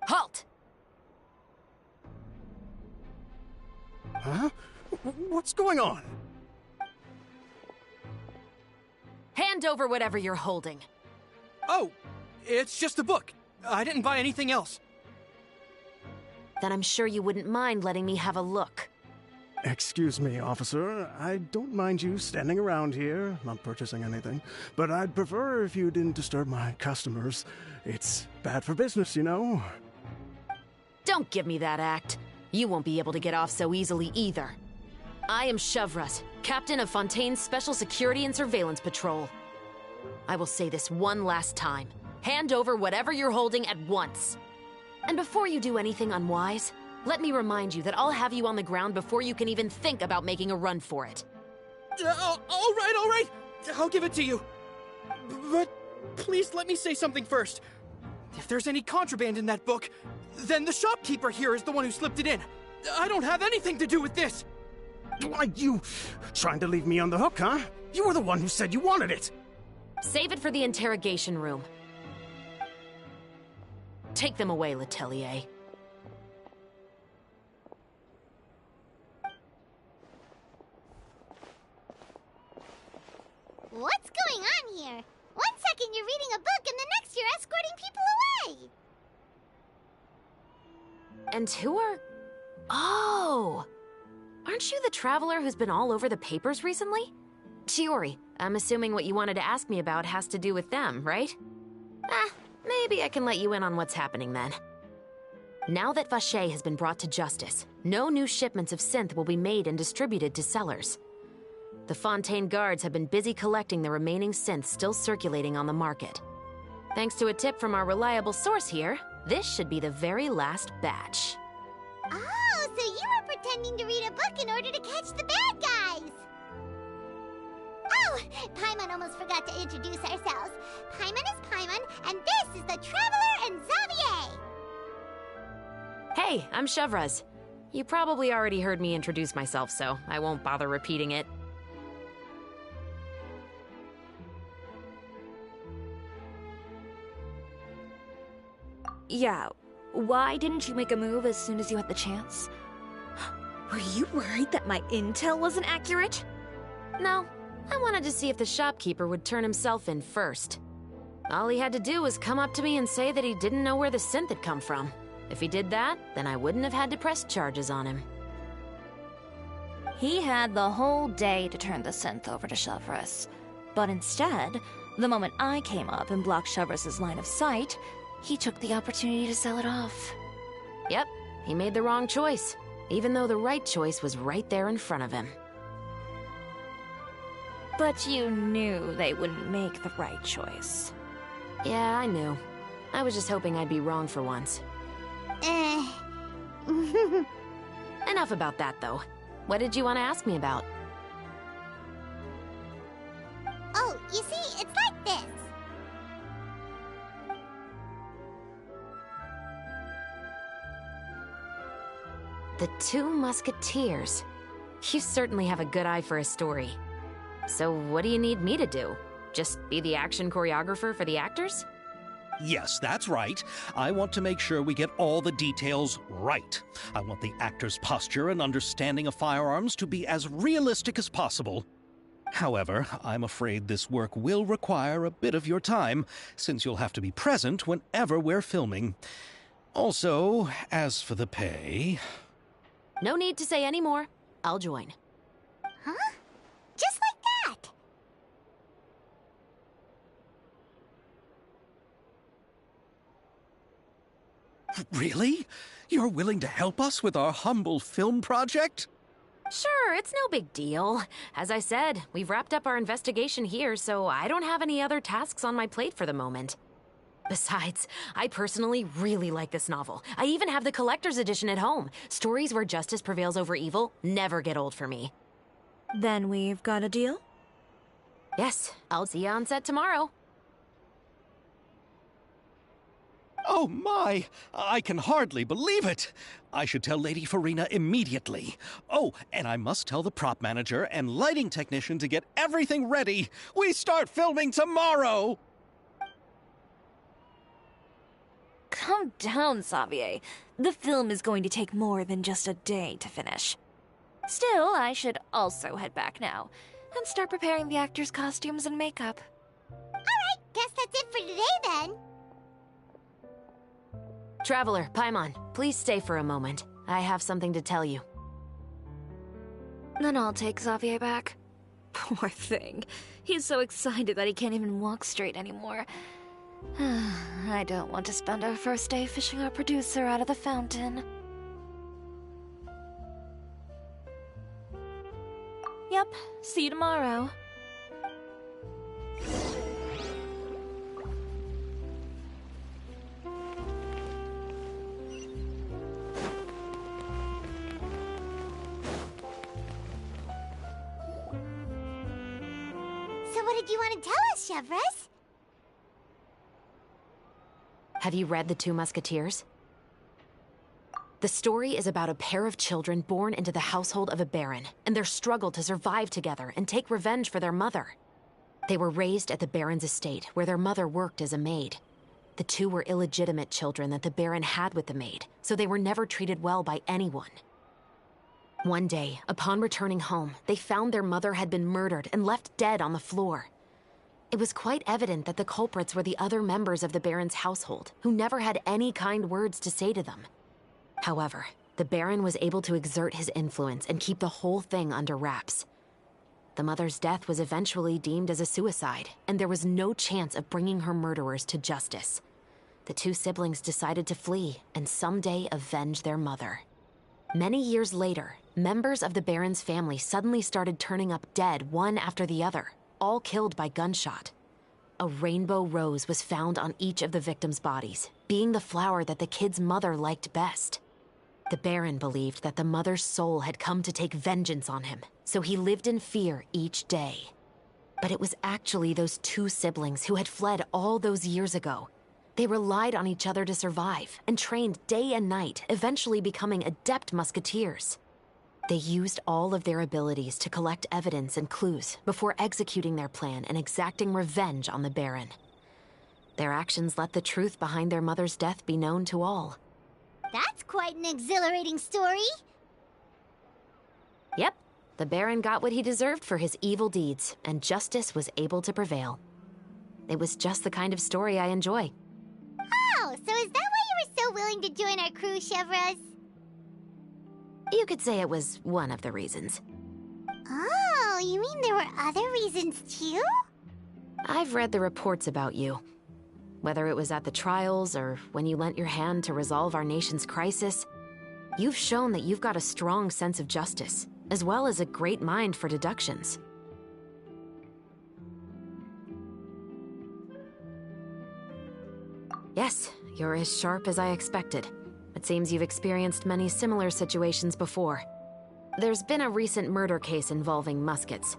Speaker 8: Halt!
Speaker 9: Huh? What's going on?
Speaker 8: Hand over whatever you're holding.
Speaker 10: Oh, it's just a book. I didn't buy anything else.
Speaker 8: Then I'm sure you wouldn't mind letting me have a look.
Speaker 9: Excuse me, officer. I don't mind you standing around here, not purchasing anything, but I'd prefer if you didn't disturb my customers. It's bad for business, you know.
Speaker 8: Don't give me that act. You won't be able to get off so easily either. I am Chevret, captain of Fontaine's Special Security and Surveillance Patrol. I will say this one last time. Hand over whatever you're holding at once. And before you do anything unwise, let me remind you that I'll have you on the ground before you can even think about making a run for it.
Speaker 10: All right. I'll give it to you. But please let me say something first. If there's any contraband in that book, then the shopkeeper here is the one who slipped it in. I don't have anything to do with this.
Speaker 9: Why, you trying to leave me on the hook, huh? You were the one who said you wanted it.
Speaker 8: Save it for the interrogation room. Take them away, Letelier.
Speaker 3: What's going on here? 1 second you're reading a book and the next you're escorting people away!
Speaker 8: And who are... Oh! Aren't you the traveler who's been all over the papers recently? Shiori, I'm assuming what you wanted to ask me about has to do with them, right? Maybe I can let you in on what's happening then. Now that Vacher has been brought to justice, no new shipments of synth will be made and distributed to sellers. The Fontaine guards have been busy collecting the remaining synths still circulating on the market. Thanks to a tip from our reliable source here, this should be the very last batch.
Speaker 3: Oh, so you were pretending to read a book in order to catch the bad guys! Oh, Paimon almost forgot to introduce ourselves. Paimon is Paimon, and this is the Traveler and Xavier!
Speaker 8: Hey, I'm Chevraz. You probably already heard me introduce myself, so I won't bother repeating it.
Speaker 2: Yeah, why didn't you make a move as soon as you had the chance? Were you worried that my intel wasn't accurate?
Speaker 8: No, I wanted to see if the shopkeeper would turn himself in first. All he had to do was come up to me and say that he didn't know where the synth had come from. If he did that, then I wouldn't have had to press charges on him.
Speaker 2: He had the whole day to turn the synth over to Chevraz. But instead, the moment I came up and blocked Chevraz's line of sight, he took the opportunity to sell it off.
Speaker 8: Yep, he made the wrong choice, even though the right choice was right there in front of him.
Speaker 2: But you knew they wouldn't make the right choice.
Speaker 8: Yeah, I knew. I was just hoping I'd be wrong for once. Enough about that, though. What did you want to ask me about?
Speaker 3: Oh, you see, it's like this.
Speaker 8: The Two Musketeers. You certainly have a good eye for a story. So what do you need me to do? Just be the action choreographer for the actors?
Speaker 1: Yes, that's right. I want to make sure we get all the details right. I want the actor's posture and understanding of firearms to be as realistic as possible. However, I'm afraid this work will require a bit of your time, since you'll have to be present whenever we're filming. Also, as for the pay...
Speaker 8: No need to say any more. I'll join.
Speaker 3: Huh? Just like that?
Speaker 1: Really? You're willing to help us with our humble film project?
Speaker 8: Sure, it's no big deal. As I said, we've wrapped up our investigation here, so I don't have any other tasks on my plate for the moment. Besides, I personally really like this novel. I even have the collector's edition at home. Stories where justice prevails over evil never get old for me.
Speaker 2: Then we've got a deal?
Speaker 8: Yes, I'll see you on set tomorrow.
Speaker 1: Oh my! I can hardly believe it! I should tell Lady Farina immediately. Oh, and I must tell the prop manager and lighting technician to get everything ready. We start filming tomorrow!
Speaker 2: Calm down, Xavier. The film is going to take more than just a day to finish. Still, I should also head back now and start preparing the actors' costumes and makeup.
Speaker 3: Alright, guess that's it for today then.
Speaker 8: Traveler, Paimon, please stay for a moment. I have something to tell you.
Speaker 2: Then I'll take Xavier back. Poor thing. He's so excited that he can't even walk straight anymore. I don't want to spend our first day fishing our producer out of the fountain. Yep, see you tomorrow.
Speaker 3: So what did you want to tell us, Chevraz?
Speaker 8: Have you read The Two Musketeers? The story is about a pair of children born into the household of a baron, and their struggle to survive together and take revenge for their mother. They were raised at the baron's estate, where their mother worked as a maid. The two were illegitimate children that the baron had with the maid, so they were never treated well by anyone. One day, upon returning home, they found their mother had been murdered and left dead on the floor. It was quite evident that the culprits were the other members of the baron's household, who never had any kind words to say to them. However, the baron was able to exert his influence and keep the whole thing under wraps. The mother's death was eventually deemed as a suicide, and there was no chance of bringing her murderers to justice. The two siblings decided to flee and someday avenge their mother. Many years later, members of the baron's family suddenly started turning up dead one after the other, all killed by gunshot. A rainbow rose was found on each of the victims' bodies, being the flower that the kid's mother liked best. The baron believed that the mother's soul had come to take vengeance on him, so he lived in fear each day. But it was actually those two siblings who had fled all those years ago. They relied on each other to survive and trained day and night, eventually becoming adept musketeers. They used all of their abilities to collect evidence and clues before executing their plan and exacting revenge on the Baron. Their actions let the truth behind their mother's death be known to all.
Speaker 3: That's quite an exhilarating story.
Speaker 8: Yep, the Baron got what he deserved for his evil deeds, and justice was able to prevail. It was just the kind of story I enjoy.
Speaker 3: Oh, so is that why you were so willing to join our crew, Chevreuse?
Speaker 8: You could say it was one of the reasons.
Speaker 3: Oh, you mean there were other reasons too?
Speaker 8: I've read the reports about you. Whether it was at the trials or when you lent your hand to resolve our nation's crisis, you've shown that you've got a strong sense of justice, as well as a great mind for deductions. Yes, you're as sharp as I expected. It seems you've experienced many similar situations before. There's been a recent murder case involving muskets.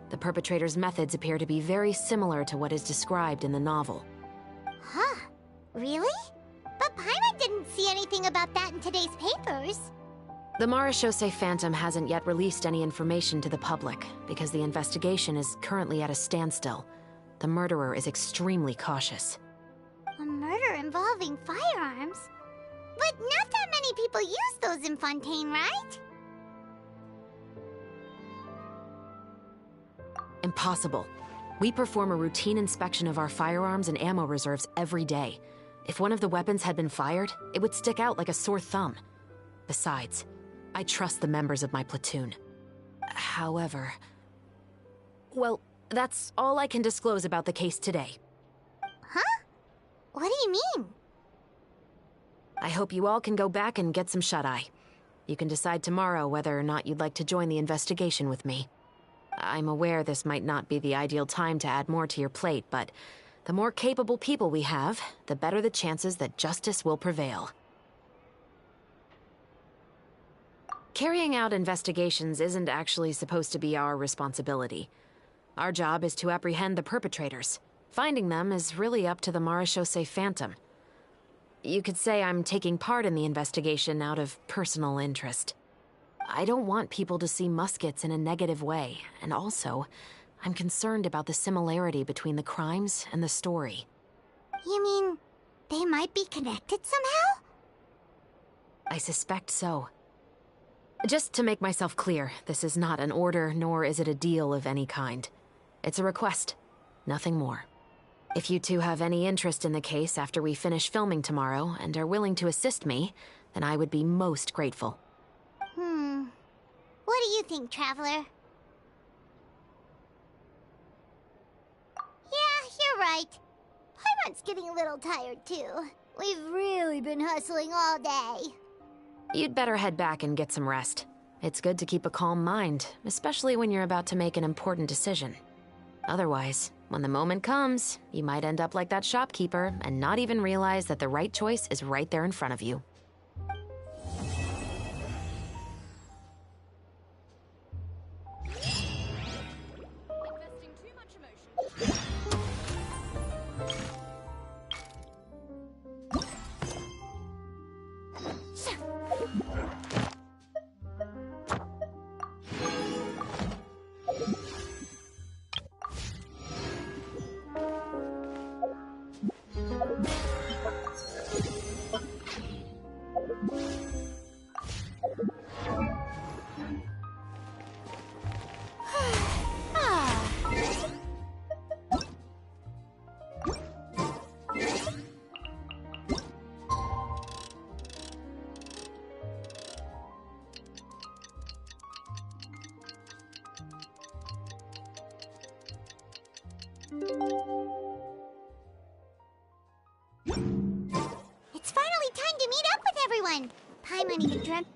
Speaker 8: The perpetrator's methods appear to be very similar to what is described in the novel.
Speaker 3: Huh? Really? But Paimon didn't see anything about that in today's papers.
Speaker 8: The Marechaussee Phantom hasn't yet released any information to the public because the investigation is currently at a standstill. The murderer is extremely cautious.
Speaker 3: A murder involving firearms? But not that many people use those in Fontaine, right?
Speaker 8: Impossible. We perform a routine inspection of our firearms and ammo reserves every day. If one of the weapons had been fired, it would stick out like a sore thumb. Besides, I trust the members of my platoon. However... well, that's all I can disclose about the case today.
Speaker 3: Huh? What do you mean?
Speaker 8: I hope you all can go back and get some shut-eye. You can decide tomorrow whether or not you'd like to join the investigation with me. I'm aware this might not be the ideal time to add more to your plate, but the more capable people we have, the better the chances that justice will prevail. Carrying out investigations isn't actually supposed to be our responsibility. Our job is to apprehend the perpetrators. Finding them is really up to the Marechaussee Phantom. You could say I'm taking part in the investigation out of personal interest. I don't want people to see muskets in a negative way, and also, I'm concerned about the similarity between the crimes and the story.
Speaker 3: You mean, they might be connected somehow?
Speaker 8: I suspect so. Just to make myself clear, this is not an order, nor is it a deal of any kind. It's a request, nothing more. If you two have any interest in the case after we finish filming tomorrow and are willing to assist me, then I would be most grateful.
Speaker 3: What do you think, Traveler? Yeah, you're right. Paimon's getting a little tired, too. We've really been hustling all day.
Speaker 8: You'd better head back and get some rest. It's good to keep a calm mind, especially when you're about to make an important decision. Otherwise, when the moment comes, you might end up like that shopkeeper and not even realize that the right choice is right there in front of you.
Speaker 3: It's finally time to meet up with everyone. Paimon even dreamt...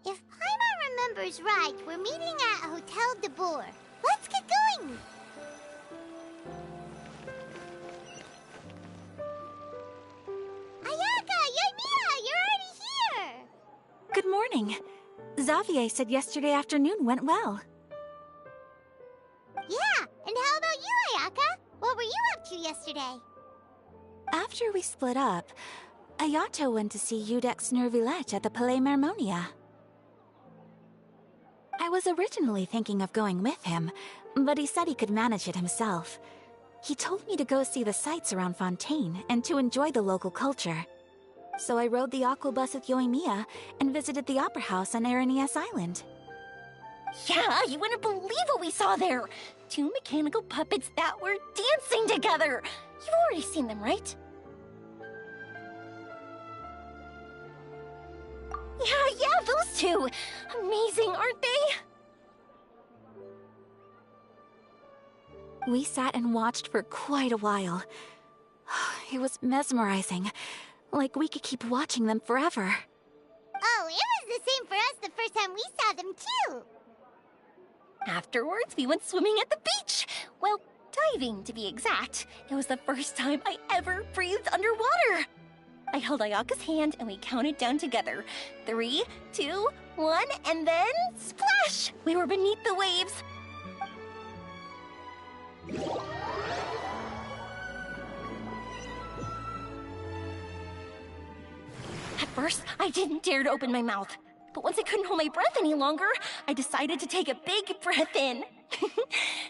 Speaker 3: If Paimon remembers right, we're meeting at Hotel de Boer. Let's get going! Ayaka! Yoimiya! You're already here!
Speaker 4: Good morning. Xavier said yesterday afternoon went well.
Speaker 3: Yeah, and how about you, Ayaka? What were you up to yesterday?
Speaker 4: After we split up, Ayato went to see Udex Nervillette at the Palais Mermonia. I was originally thinking of going with him, but he said he could manage it himself. He told me to go see the sights around Fontaine and to enjoy the local culture. So I rode the Aquabus with Yoimiya and visited the Opera House on Aranias Island.
Speaker 11: Yeah, you wouldn't believe what we saw there! 2 mechanical puppets that were dancing together! You've already seen them, right? Yeah, those two! Amazing, aren't they?
Speaker 4: We sat and watched for quite a while. It was mesmerizing. Like we could keep watching them forever.
Speaker 3: Oh, it was the same for us the first time we saw them, too!
Speaker 11: Afterwards, we went swimming at the beach! Well, diving, to be exact. It was the first time I ever breathed underwater! I held Ayaka's hand and we counted down together. 3, 2, 1, and then splash! We were beneath the waves. At first, I didn't dare to open my mouth. But once I couldn't hold my breath any longer, I decided to take a big breath in.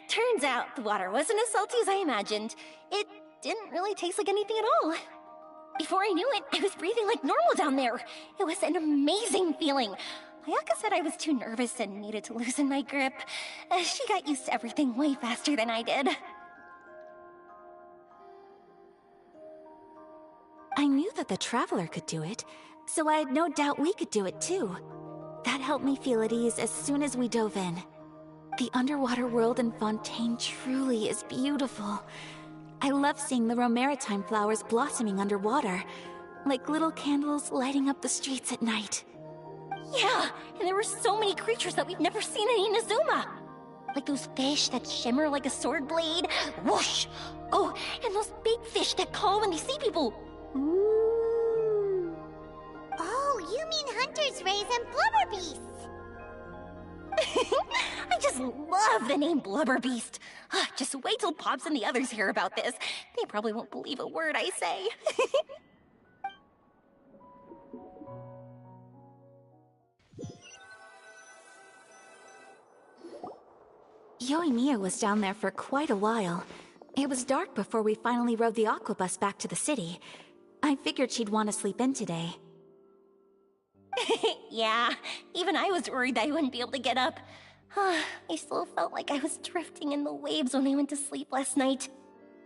Speaker 11: Turns out the water wasn't as salty as I imagined. It didn't really taste like anything at all. Before I knew it, I was breathing like normal down there. It was an amazing feeling. Ayaka said I was too nervous and needed to loosen my grip. She got used to everything way faster than I did.
Speaker 4: I knew that the Traveler could do it, so I had no doubt we could do it too. That helped me feel at ease as soon as we dove in. The underwater world in Fontaine truly is beautiful. I love seeing the Romaritime flowers blossoming underwater, like little candles lighting up the streets at night.
Speaker 11: Yeah, and there were so many creatures that we've never seen in Inazuma. Like those fish that shimmer like a sword blade. Whoosh! Oh, and those big fish that call when they see people.
Speaker 3: Ooh. Oh, you mean Hunter's Rays and Blubber Beasts.
Speaker 11: I just love the name Blubber Beast. Just wait till Pops and the others hear about this. They probably won't believe a word I say.
Speaker 4: Yoimiya was down there for quite a while. It was dark before we finally rode the Aquabus back to the city. I figured she'd want to sleep in today.
Speaker 11: Yeah, even I was worried that I wouldn't be able to get up. I still felt like I was drifting in the waves when I went to sleep last night.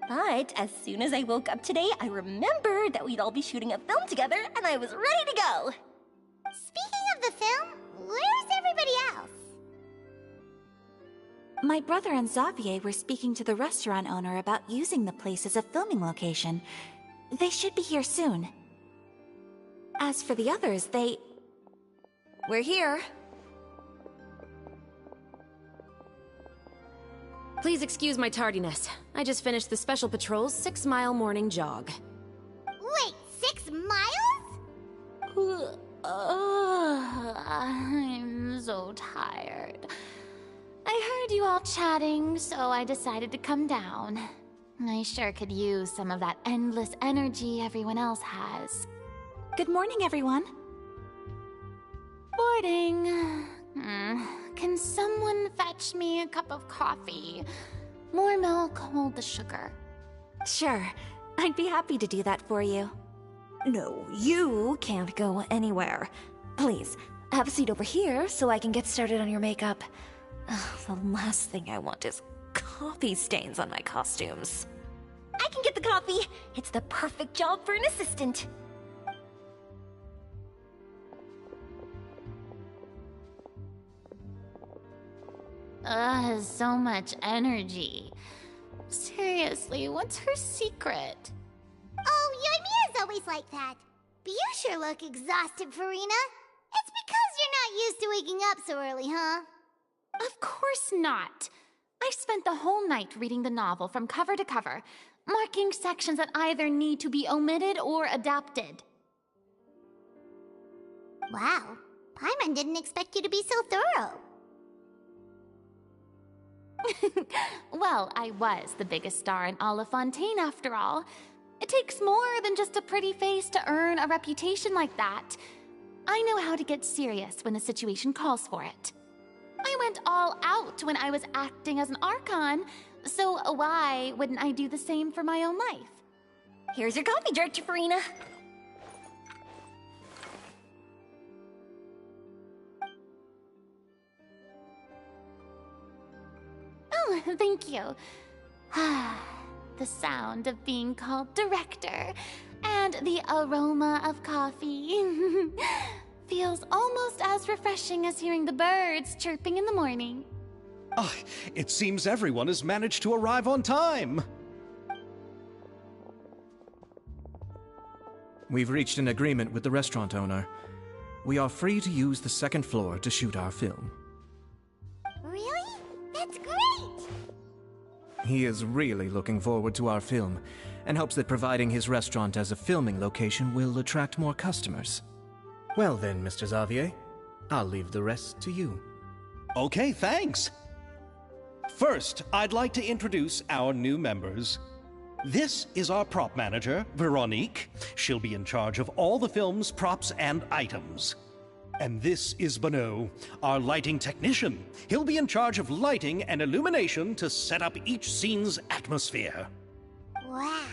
Speaker 11: But as soon as I woke up today, I remembered that we'd all be shooting a film together, and I was ready to go.
Speaker 3: Speaking of the film, where's everybody else?
Speaker 4: My brother and Xavier were speaking to the restaurant owner about using the place as a filming location. They should be here soon. As for the others,
Speaker 8: We're here. Please excuse my tardiness. I just finished the Special Patrol's 6-mile morning jog.
Speaker 3: Wait, 6 miles?
Speaker 7: I'm so tired. I heard you all chatting, so I decided to come down. I sure could use some of that endless energy everyone else has.
Speaker 4: good morning, everyone.
Speaker 7: Boarding. Can someone fetch me a cup of coffee? More milk, hold the sugar.
Speaker 4: Sure, I'd be happy to do that for you.
Speaker 2: No, you can't go anywhere. Please, have a seat over here so I can get started on your makeup. The last thing I want is coffee stains on my costumes.
Speaker 11: I can get the coffee. It's the perfect job for an assistant.
Speaker 7: So much energy. Seriously, what's her secret?
Speaker 3: Oh, Yoimiya's always like that. But you sure look exhausted, Farina. It's because you're not used to waking up so early, huh?
Speaker 7: Of course not. I spent the whole night reading the novel from cover to cover, marking sections that either need to be omitted or adapted.
Speaker 3: Wow. Paimon didn't expect you to be so thorough.
Speaker 7: Well, I was the biggest star in all of Fontaine after all. It takes more than just a pretty face to earn a reputation like that. I know how to get serious when the situation calls for it. I went all out when I was acting as an Archon, so why wouldn't I do the same for my own life?
Speaker 11: Here's your coffee, Director Furina.
Speaker 7: Oh, thank you. The sound of being called director and the aroma of coffee feels almost as refreshing as hearing the birds chirping in the morning.
Speaker 1: Ah, it seems everyone has managed to arrive on time.
Speaker 5: We've reached an agreement with the restaurant owner. We are free to use the second floor to shoot our film.
Speaker 3: Really? That's great!
Speaker 5: He is really looking forward to our film, and hopes that providing his restaurant as a filming location will attract more customers. Well then, Mr. Xavier, I'll leave the rest to you.
Speaker 1: Okay, thanks. First, I'd like to introduce our new members. This is our prop manager, Veronique. She'll be in charge of all the film's props and items. And this is Bonneau, our lighting technician. He'll be in charge of lighting and illumination to set up each scene's atmosphere.
Speaker 3: Wow.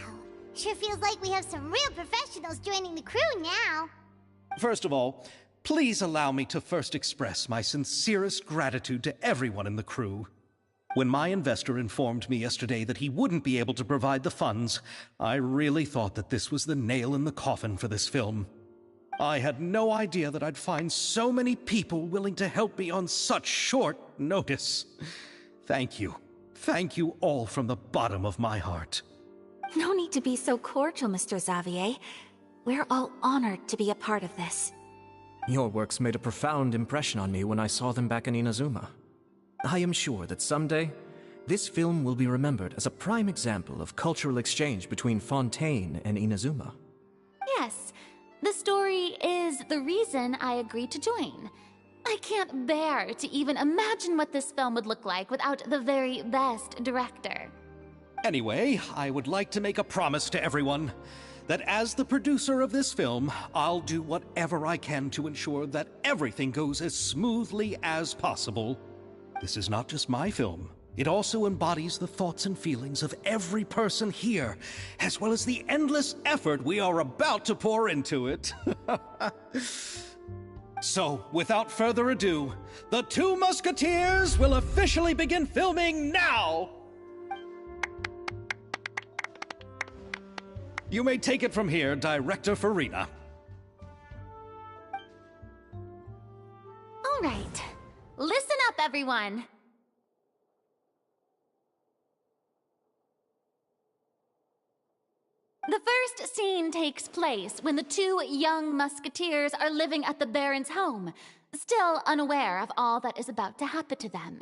Speaker 3: Sure feels like we have some real professionals joining the crew now.
Speaker 1: First of all, please allow me to first express my sincerest gratitude to everyone in the crew. When my investor informed me yesterday that he wouldn't be able to provide the funds, I really thought that this was the nail in the coffin for this film. I had no idea that I'd find so many people willing to help me on such short notice. Thank you. Thank you all from the bottom of my heart.
Speaker 4: No need to be so cordial, Mr. Xavier. We're all honored to be a part of this.
Speaker 5: Your works made a profound impression on me when I saw them back in Inazuma. I am sure that someday, this film will be remembered as a prime example of cultural exchange between Fontaine and Inazuma.
Speaker 7: Yes, the story is the reason I agreed to join. I can't bear to even imagine what this film would look like without the very best director.
Speaker 1: Anyway, I would like to make a promise to everyone that as the producer of this film, I'll do whatever I can to ensure that everything goes as smoothly as possible. This is not just my film. It also embodies the thoughts and feelings of every person here, as well as the endless effort we are about to pour into it. So, without further ado, The Two Musketeers will officially begin filming now! You may take it from here, Director Furina.
Speaker 7: All right. Listen up, everyone. The first scene takes place when the two young musketeers are living at the Baron's home, still unaware of all that is about to happen to them.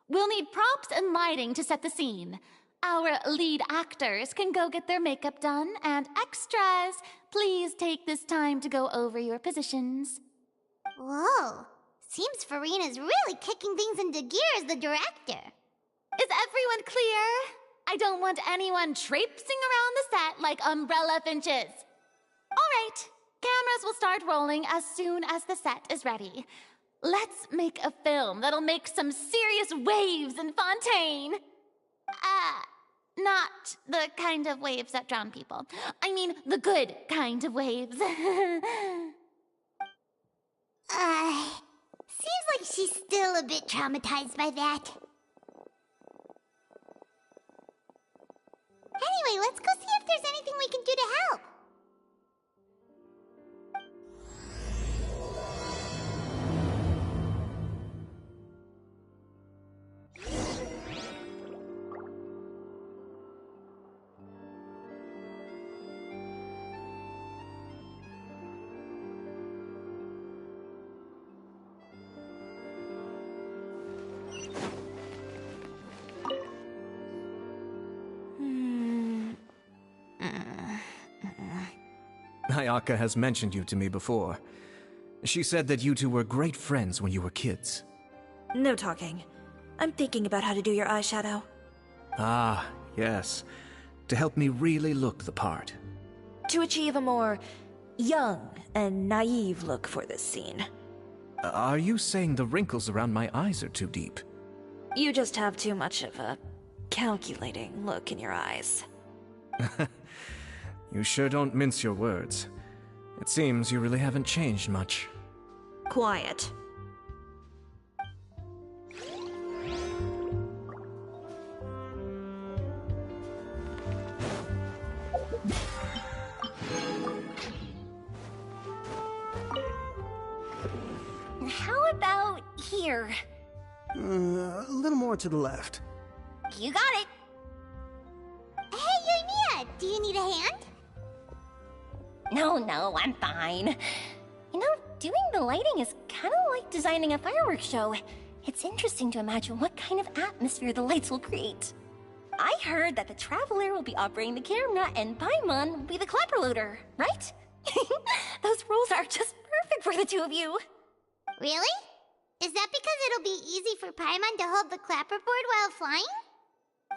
Speaker 7: We'll need props and lighting to set the scene. Our lead actors can go get their makeup done, and extras, please take this time to go over your positions.
Speaker 3: Whoa. Seems Furina's really kicking things into gear as the director.
Speaker 7: Is everyone clear? I don't want anyone traipsing around the set like umbrella finches. All right, cameras will start rolling as soon as the set is ready. Let's make a film that'll make some serious waves in Fontaine. Not the kind of waves that drown people. I mean, the good kind of waves.
Speaker 3: Seems like she's still a bit traumatized by that. Anyway, let's go see if there's anything we can do to help.
Speaker 5: Ayaka has mentioned you to me before. She said that you two were great friends when you were kids.
Speaker 2: No talking. I'm thinking about how to do your eyeshadow.
Speaker 5: Ah, yes. To help me really look the part.
Speaker 2: To achieve a more young and naive look for this scene.
Speaker 5: Are you saying the wrinkles around my eyes are too deep?
Speaker 2: You just have too much of a calculating look in your eyes.
Speaker 5: You sure don't mince your words. It seems you really haven't changed much.
Speaker 2: Quiet.
Speaker 11: How about here?
Speaker 9: A little more to the left.
Speaker 11: You got it.
Speaker 3: Hey, Yoimiya, do you need a hand?
Speaker 11: No, I'm fine. You know, doing the lighting is kind of like designing a fireworks show. It's interesting to imagine what kind of atmosphere the lights will create. I heard that the Traveler will be operating the camera and Paimon will be the clapper loader, right? Those roles are just perfect for the two of you.
Speaker 3: Really? Is that because it'll be easy for Paimon to hold the clapperboard while flying?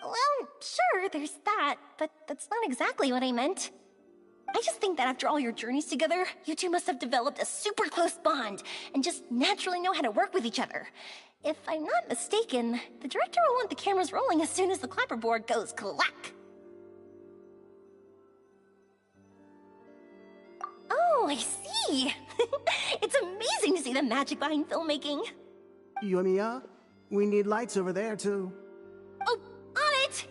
Speaker 11: Well, sure, there's that, but that's not exactly what I meant. I just think that after all your journeys together, you two must have developed a super close bond and just naturally know how to work with each other. If I'm not mistaken, the director will want the cameras rolling as soon as the clapperboard goes clack. Oh, I see! It's amazing to see the magic behind filmmaking.
Speaker 9: Yoimiya, we need lights over there, too.
Speaker 11: Oh, on it!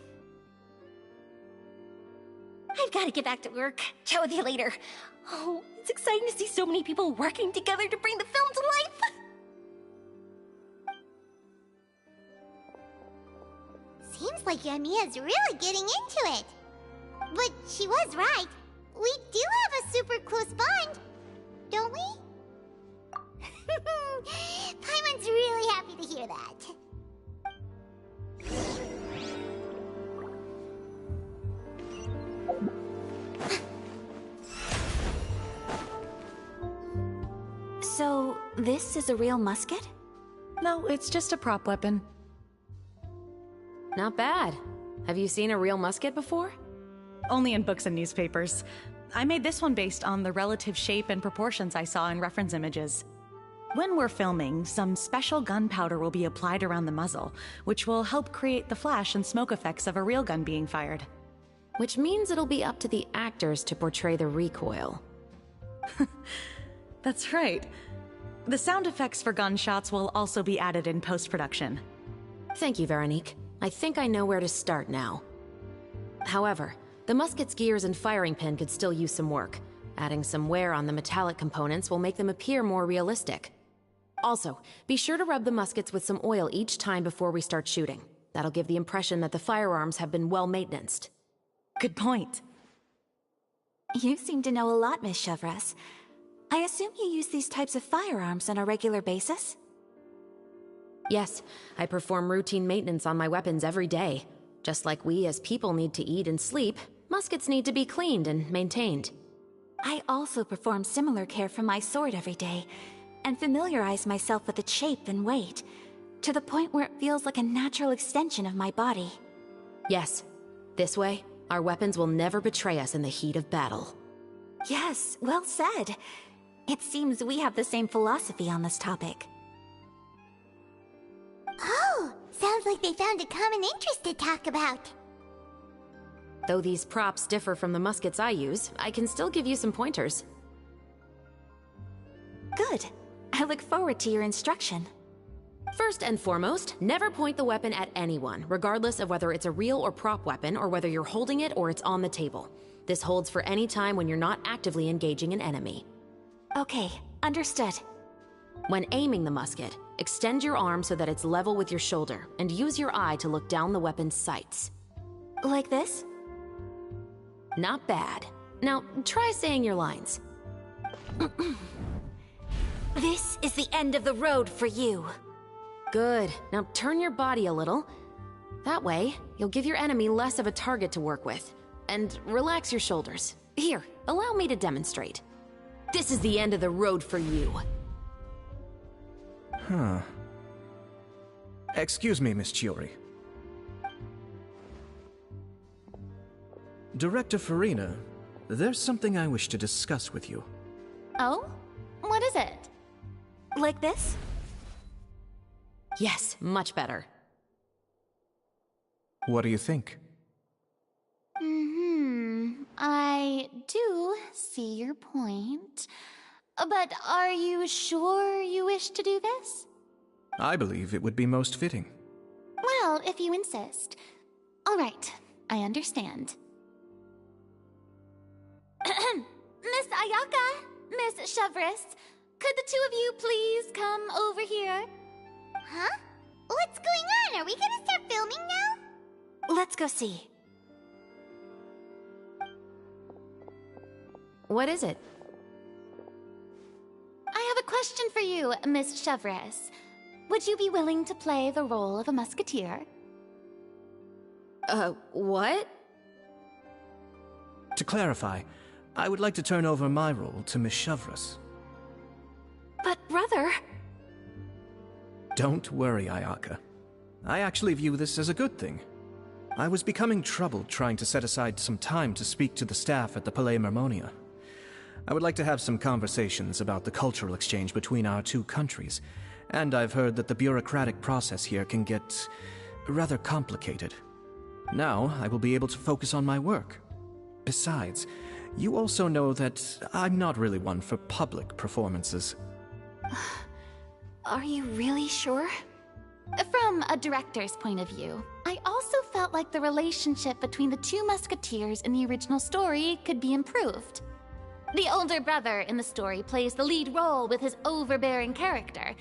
Speaker 11: I've got to get back to work. Chat with you later. Oh, it's exciting to see so many people working together to bring the film to life.
Speaker 3: Seems like Yoimiya's really getting into it. But she was right. We do have a super close bond, don't we? Paimon's really happy to hear that.
Speaker 4: So, this is a real musket?
Speaker 12: No, it's just a prop weapon.
Speaker 8: Not bad. Have you seen a real musket before?
Speaker 12: Only in books and newspapers. I made this one based on the relative shape and proportions I saw in reference images. When we're filming, some special gunpowder will be applied around the muzzle, which will help create the flash and smoke effects of a real gun being fired.
Speaker 8: Which means it'll be up to the actors to portray the recoil.
Speaker 12: That's right. The sound effects for gunshots will also be added in post-production.
Speaker 8: Thank you, Veronique. I think I know where to start now. However, the musket's gears and firing pin could still use some work. Adding some wear on the metallic components will make them appear more realistic. Also, be sure to rub the muskets with some oil each time before we start shooting. That'll give the impression that the firearms have been well maintained.
Speaker 12: Good point.
Speaker 4: You seem to know a lot, Miss Chevres. I assume you use these types of firearms on a regular basis?
Speaker 8: Yes, I perform routine maintenance on my weapons every day. Just like we as people need to eat and sleep, muskets need to be cleaned and maintained.
Speaker 4: I also perform similar care for my sword every day, and familiarize myself with its shape and weight, to the point where it feels like a natural extension of my body.
Speaker 8: Yes, this way, our weapons will never betray us in the heat of battle.
Speaker 4: Yes, well said. It seems we have the same philosophy on this topic.
Speaker 3: Oh, sounds like they found a common interest to talk about.
Speaker 8: Though these props differ from the muskets I use, I can still give you some pointers.
Speaker 4: Good. I look forward to your instruction.
Speaker 8: First and foremost, never point the weapon at anyone, regardless of whether it's a real or prop weapon, or whether you're holding it or it's on the table. This holds for any time when you're not actively engaging an enemy.
Speaker 4: Okay, understood.
Speaker 8: When aiming the musket, extend your arm so that it's level with your shoulder, and use your eye to look down the weapon's sights.
Speaker 4: Like this?
Speaker 8: Not bad. Now, try saying your lines.
Speaker 4: This is the end of the road for you.
Speaker 8: Good. Now turn your body a little. That way, you'll give your enemy less of a target to work with. And relax your shoulders. Here, allow me to demonstrate. This is the end of the road for you.
Speaker 5: Huh. Excuse me, Miss Chiori. Director Farina, there's something I wish to discuss with you.
Speaker 7: Oh? What is it?
Speaker 2: Like this?
Speaker 8: Yes, much better.
Speaker 5: What do you think?
Speaker 7: I do see your point. But are you sure you wish to do this?
Speaker 5: I believe it would be most fitting.
Speaker 7: Well, if you insist. All right, I understand. Miss Ayaka, Miss Chevris, could the two of you please come over here?
Speaker 3: Huh? What's going on? Are we gonna start filming now?
Speaker 2: Let's go see.
Speaker 8: What is it?
Speaker 7: I have a question for you, Miss Chevris. Would you be willing to play the role of a musketeer?
Speaker 8: What?
Speaker 5: To clarify, I would like to turn over my role to Miss Chevris.
Speaker 2: But, brother...
Speaker 5: Don't worry, Ayaka. I actually view this as a good thing. I was becoming troubled trying to set aside some time to speak to the staff at the Palais Mermonia. I would like to have some conversations about the cultural exchange between our two countries, and I've heard that the bureaucratic process here can get rather complicated. Now, I will be able to focus on my work. Besides, you also know that I'm not really one for public performances.
Speaker 2: Are you really sure?
Speaker 7: From a director's point of view, I also felt like the relationship between the two musketeers in the original story could be improved. The older brother in the story plays the lead role with his overbearing character,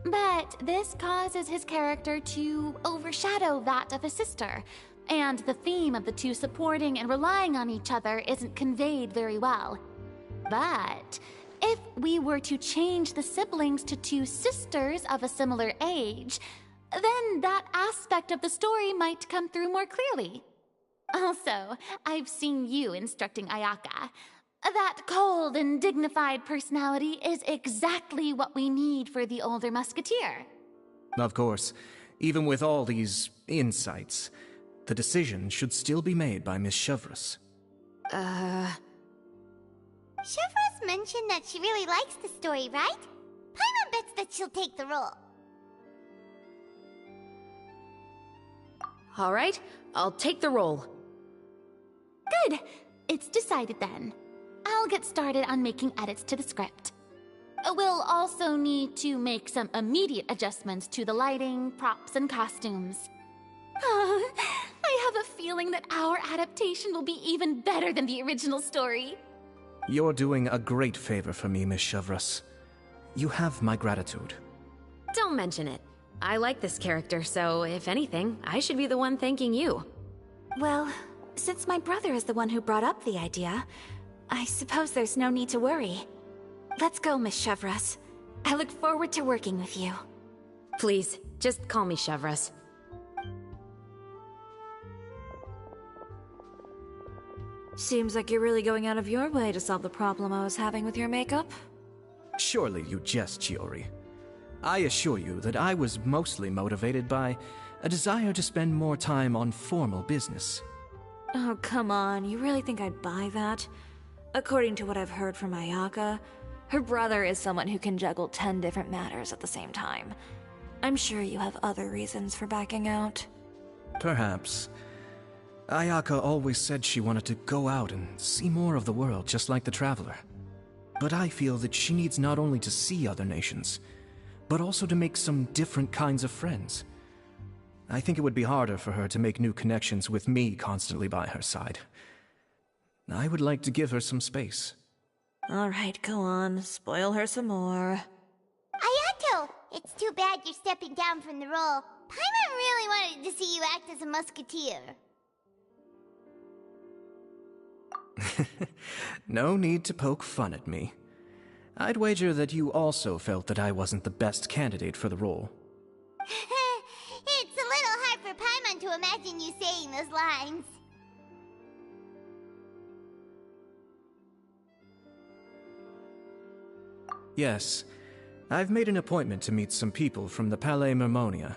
Speaker 7: but this causes his character to overshadow that of his sister, and the theme of the two supporting and relying on each other isn't conveyed very well. But if we were to change the siblings to two sisters of a similar age, then that aspect of the story might come through more clearly. Also, I've seen you instructing Ayaka. That cold and dignified personality is exactly what we need for the older musketeer.
Speaker 5: Of course, even with all these insights, the decision should still be made by Miss Chevris.
Speaker 3: Chevris mentioned that she really likes the story, right? Paimon bets that she'll take the role.
Speaker 8: All right, I'll take the role.
Speaker 7: Good. It's decided then. I'll get started on making edits to the script. We'll also need to make some immediate adjustments to the lighting, props, and costumes. Oh, I have a feeling that our adaptation will be even better than the original story.
Speaker 5: You're doing a great favor for me, Miss Chevris. You have my gratitude.
Speaker 8: Don't mention it. I like this character, so if anything, I should be the one thanking you.
Speaker 2: Well, since my brother is the one who brought up the idea, I suppose there's no need to worry. Let's go, Miss Chevris. I look forward to working with you.
Speaker 8: Please, just call me Chevris.
Speaker 2: Seems like you're really going out of your way to solve the problem I was having with your makeup.
Speaker 5: Surely you jest, Chiori. I assure you that I was mostly motivated by a desire to spend more time on formal business.
Speaker 2: Oh, come on. You really think I'd buy that? According to what I've heard from Ayaka, her brother is someone who can juggle 10 different matters at the same time. I'm sure you have other reasons for backing out.
Speaker 5: Perhaps. Ayaka always said she wanted to go out and see more of the world, just like the Traveler. But I feel that she needs not only to see other nations, but also to make some different kinds of friends. I think it would be harder for her to make new connections with me constantly by her side. I would like to give her some space.
Speaker 2: All right, go on. Spoil her some more.
Speaker 3: Ayato! It's too bad you're stepping down from the role. Paimon really wanted to see you act as a musketeer.
Speaker 5: No need to poke fun at me. I'd wager that you also felt that I wasn't the best candidate for the role.
Speaker 3: It's a little hard for Paimon to imagine you saying those lines.
Speaker 5: Yes, I've made an appointment to meet some people from the Palais Mermonia.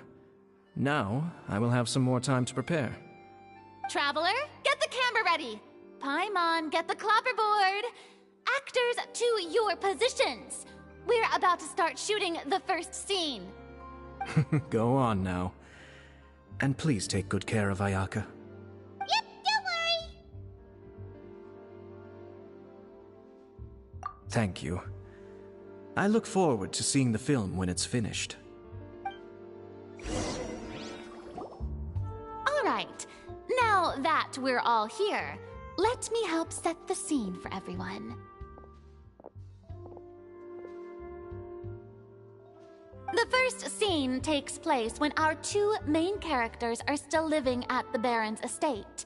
Speaker 5: Now, I will have some more time to prepare.
Speaker 7: Traveler, get the camera ready. Paimon, get the clapperboard. Actors, to your positions. We're about to start shooting the first scene.
Speaker 5: Go on now. And please take good care of Ayaka.
Speaker 3: Yep, don't worry.
Speaker 5: Thank you. I look forward to seeing the film when it's finished.
Speaker 7: All right. Now that we're all here, let me help set the scene for everyone. The first scene takes place when our two main characters are still living at the Baron's estate.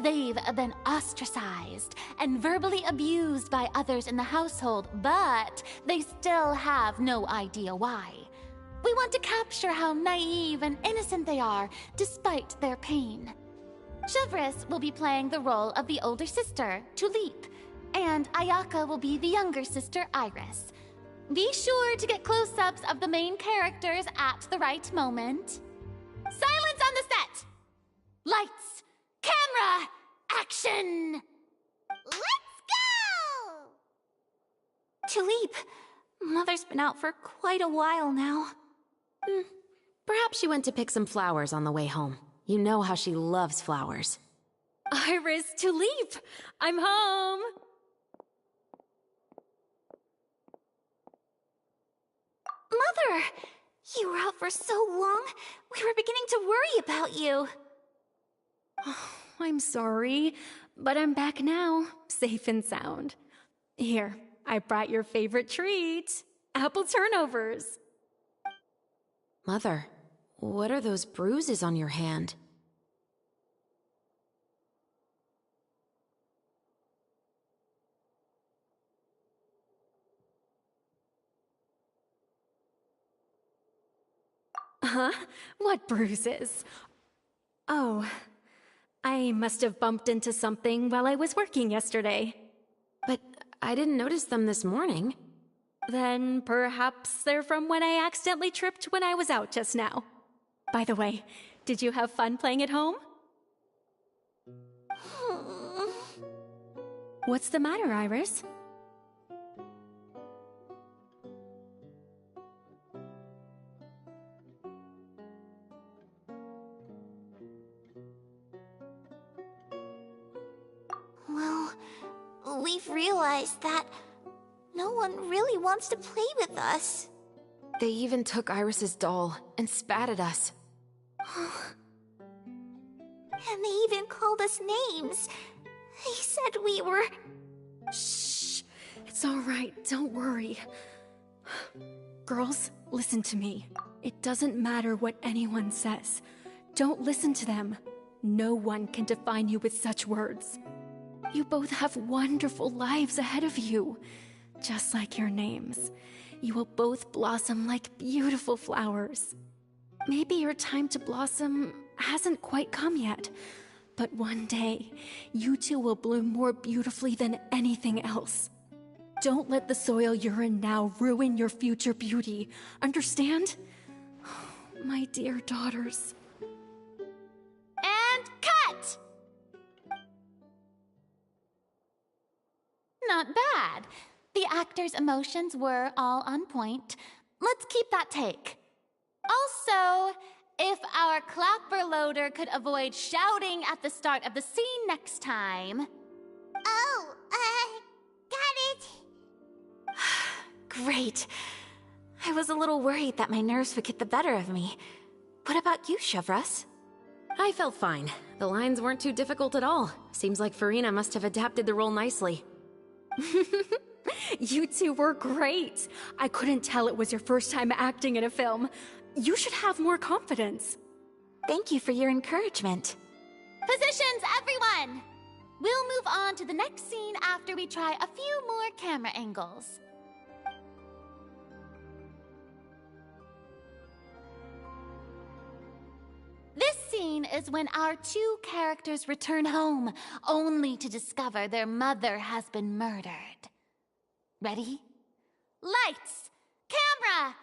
Speaker 7: They've been ostracized and verbally abused by others in the household, but they still have no idea why. We want to capture how naive and innocent they are, despite their pain. Chevres will be playing the role of the older sister, Tulip, and Ayaka will be the younger sister, Iris. Be sure to get close-ups of the main characters at the right moment. Silence on the set! Lights! Camera! Action!
Speaker 3: Let's go!
Speaker 4: Tulip, Mother's been out for quite a while now.
Speaker 8: Perhaps she went to pick some flowers on the way home. You know how she loves flowers.
Speaker 13: Iris, Tulip! I'm home!
Speaker 4: Mother! You were out for so long, we were beginning to worry about you.
Speaker 13: I'm sorry, but I'm back now, safe and sound. Here, I brought your favorite treat, apple turnovers.
Speaker 8: Mother, what are those bruises on your hand?
Speaker 13: Huh? What bruises? Oh, I must have bumped into something while I was working yesterday.
Speaker 8: But I didn't notice them this morning.
Speaker 13: Then perhaps they're from when I accidentally tripped when I was out just now. By the way, did you have fun playing at home? What's the matter, Iris?
Speaker 3: Well, we've realized that no one really wants to play with us.
Speaker 8: They even took Iris's doll and spat at us.
Speaker 3: And they even called us names. They said we were...
Speaker 13: Shh. It's all right. Don't worry. Girls, listen to me. It doesn't matter what anyone says. Don't listen to them. No one can define you with such words. You both have wonderful lives ahead of you. Just like your names. You will both blossom like beautiful flowers. Maybe your time to blossom hasn't quite come yet, but one day, you two will bloom more beautifully than anything else. Don't let the soil you're in now ruin your future beauty. Understand? My dear daughters.
Speaker 7: And cut! Not bad. The actors' emotions were all on point. Let's keep that take. Also, if our clapper loader could avoid shouting at the start of the scene next time.
Speaker 3: Oh, got it.
Speaker 4: Great. I was a little worried that my nerves would get the better of me. What about you, Chevres?
Speaker 8: I felt fine. The lines weren't too difficult at all. Seems like Farina must have adapted the role nicely.
Speaker 13: You two were great. I couldn't tell it was your first time acting in a film. You should have more confidence.
Speaker 4: Thank you for your encouragement.
Speaker 7: Positions, everyone! We'll move on to the next scene after we try a few more camera angles. This scene is when our two characters return home, only to discover their mother has been murdered. Ready? Lights! camera!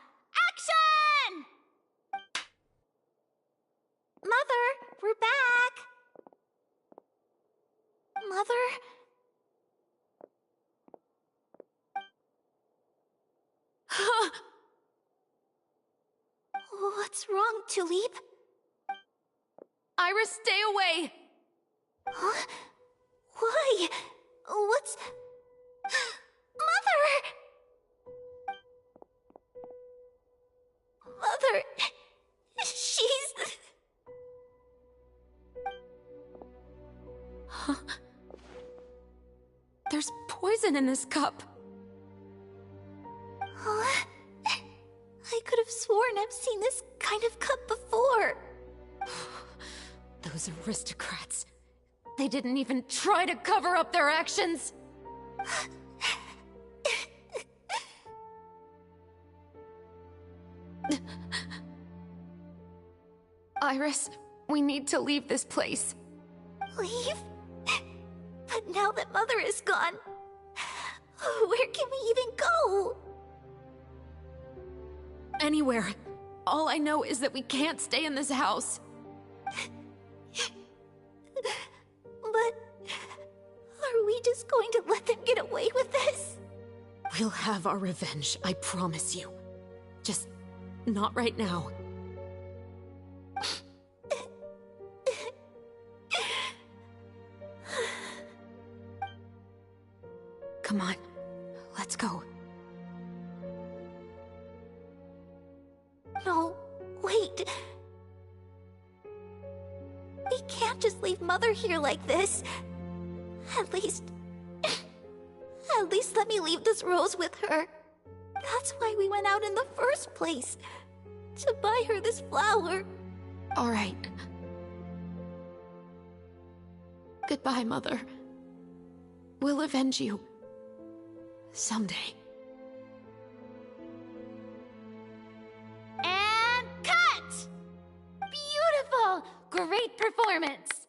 Speaker 7: Action!
Speaker 4: Mother, we're back! Mother? What's wrong, Tulip?
Speaker 8: Iris, stay away!
Speaker 4: Huh? Why? What's... Mother! Mother... She's...
Speaker 8: Huh? There's poison in this cup.
Speaker 4: Huh? I could have sworn I've seen this kind of cup before.
Speaker 8: Those aristocrats. They didn't even try to cover up their actions. Iris, we need to leave this place.
Speaker 4: Leave? But now that Mother is gone, where can we even go?
Speaker 8: Anywhere. All I know is that we can't stay in this house.
Speaker 4: But are we just going to let them get away with this?
Speaker 8: We'll have our revenge, I promise you. Just not right now. Come on, let's go.
Speaker 4: No, wait. We can't just leave Mother here like this. At least let me leave this rose with her. That's why we went out in the first place. To buy her this flower.
Speaker 8: All right. Goodbye, Mother. We'll avenge you. Someday.
Speaker 7: And cut! Beautiful! Great performance!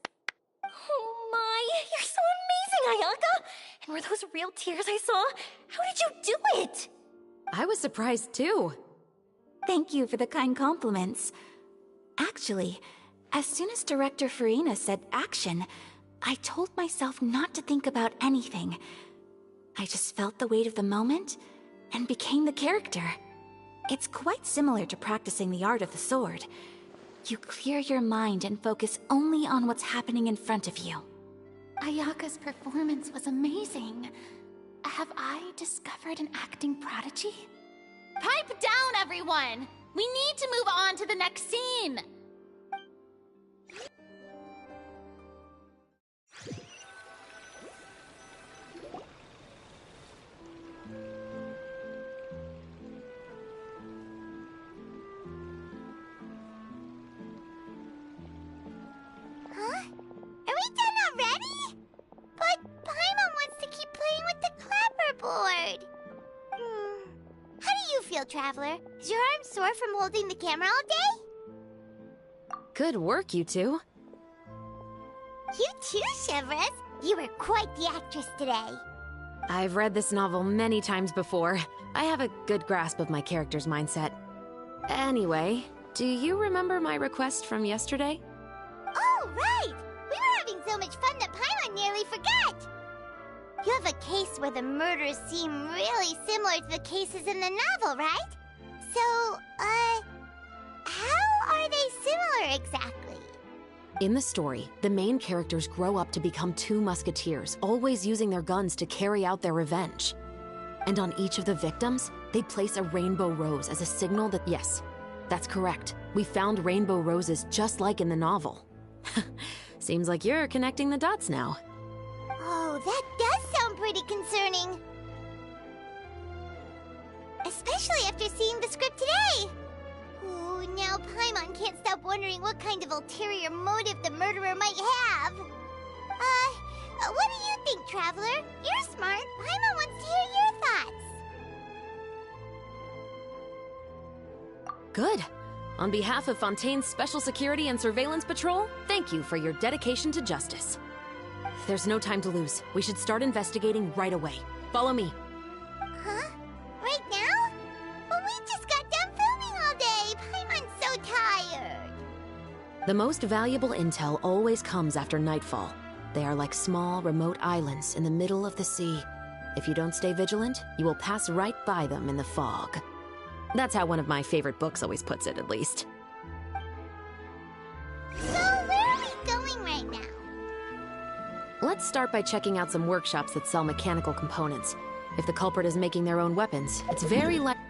Speaker 11: Oh my, you're so amazing, Ayaka! And were those real tears I saw? How did you do it?
Speaker 8: I was surprised too.
Speaker 4: Thank you for the kind compliments. Actually, as soon as Director Farina said action, I told myself not to think about anything. I just felt the weight of the moment and became the character. It's quite similar to practicing the art of the sword. You clear your mind and focus only on what's happening in front of you.
Speaker 7: Ayaka's performance was amazing. Have I discovered an acting prodigy? Pipe down, everyone! We need to move on to the next scene!
Speaker 3: Huh? Are we done already? But Paimon wants to keep playing with the clapperboard. How do you feel, Traveler? Is your arm sore from holding the camera all day?
Speaker 8: Good work, you two.
Speaker 3: You too, Shivers. You were quite the actress today.
Speaker 8: I've read this novel many times before. I have a good grasp of my character's mindset. Anyway, do you remember my request from yesterday?
Speaker 3: Oh, right! We were having so much fun that Paimon nearly forgot! You have a case where the murders seem really similar to the cases in the novel, right? So, how are they similar exactly?
Speaker 8: In the story, the main characters grow up to become two musketeers, always using their guns to carry out their revenge. And on each of the victims, they place a rainbow rose as a signal that, yes, that's correct. We found rainbow roses just like in the novel. Seems like you're connecting the dots now.
Speaker 3: Oh, that does sound pretty concerning. Especially after seeing the script today. Ooh, now Paimon can't stop wondering what kind of ulterior motive the murderer might have. What do you think, Traveler? You're smart. Paimon wants to hear your thoughts.
Speaker 8: Good. On behalf of Fontaine's Special Security and Surveillance Patrol, thank you for your dedication to justice. There's no time to lose. We should start investigating right away. Follow me.
Speaker 3: Huh? Right now? But we just got
Speaker 8: The most valuable intel always comes after nightfall. They are like small, remote islands in the middle of the sea. If you don't stay vigilant, you will pass right by them in the fog. That's how one of my favorite books always puts it, at least.
Speaker 3: So where are we going right now?
Speaker 8: Let's start by checking out some workshops that sell mechanical components. If the culprit is making their own weapons, it's very likely...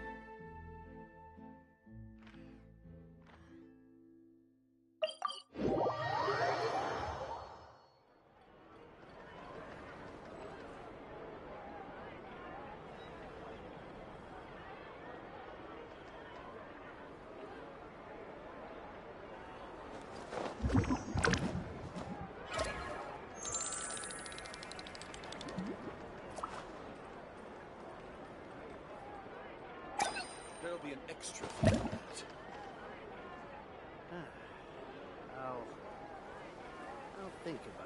Speaker 6: There'll be an extra for that. I'll think about it.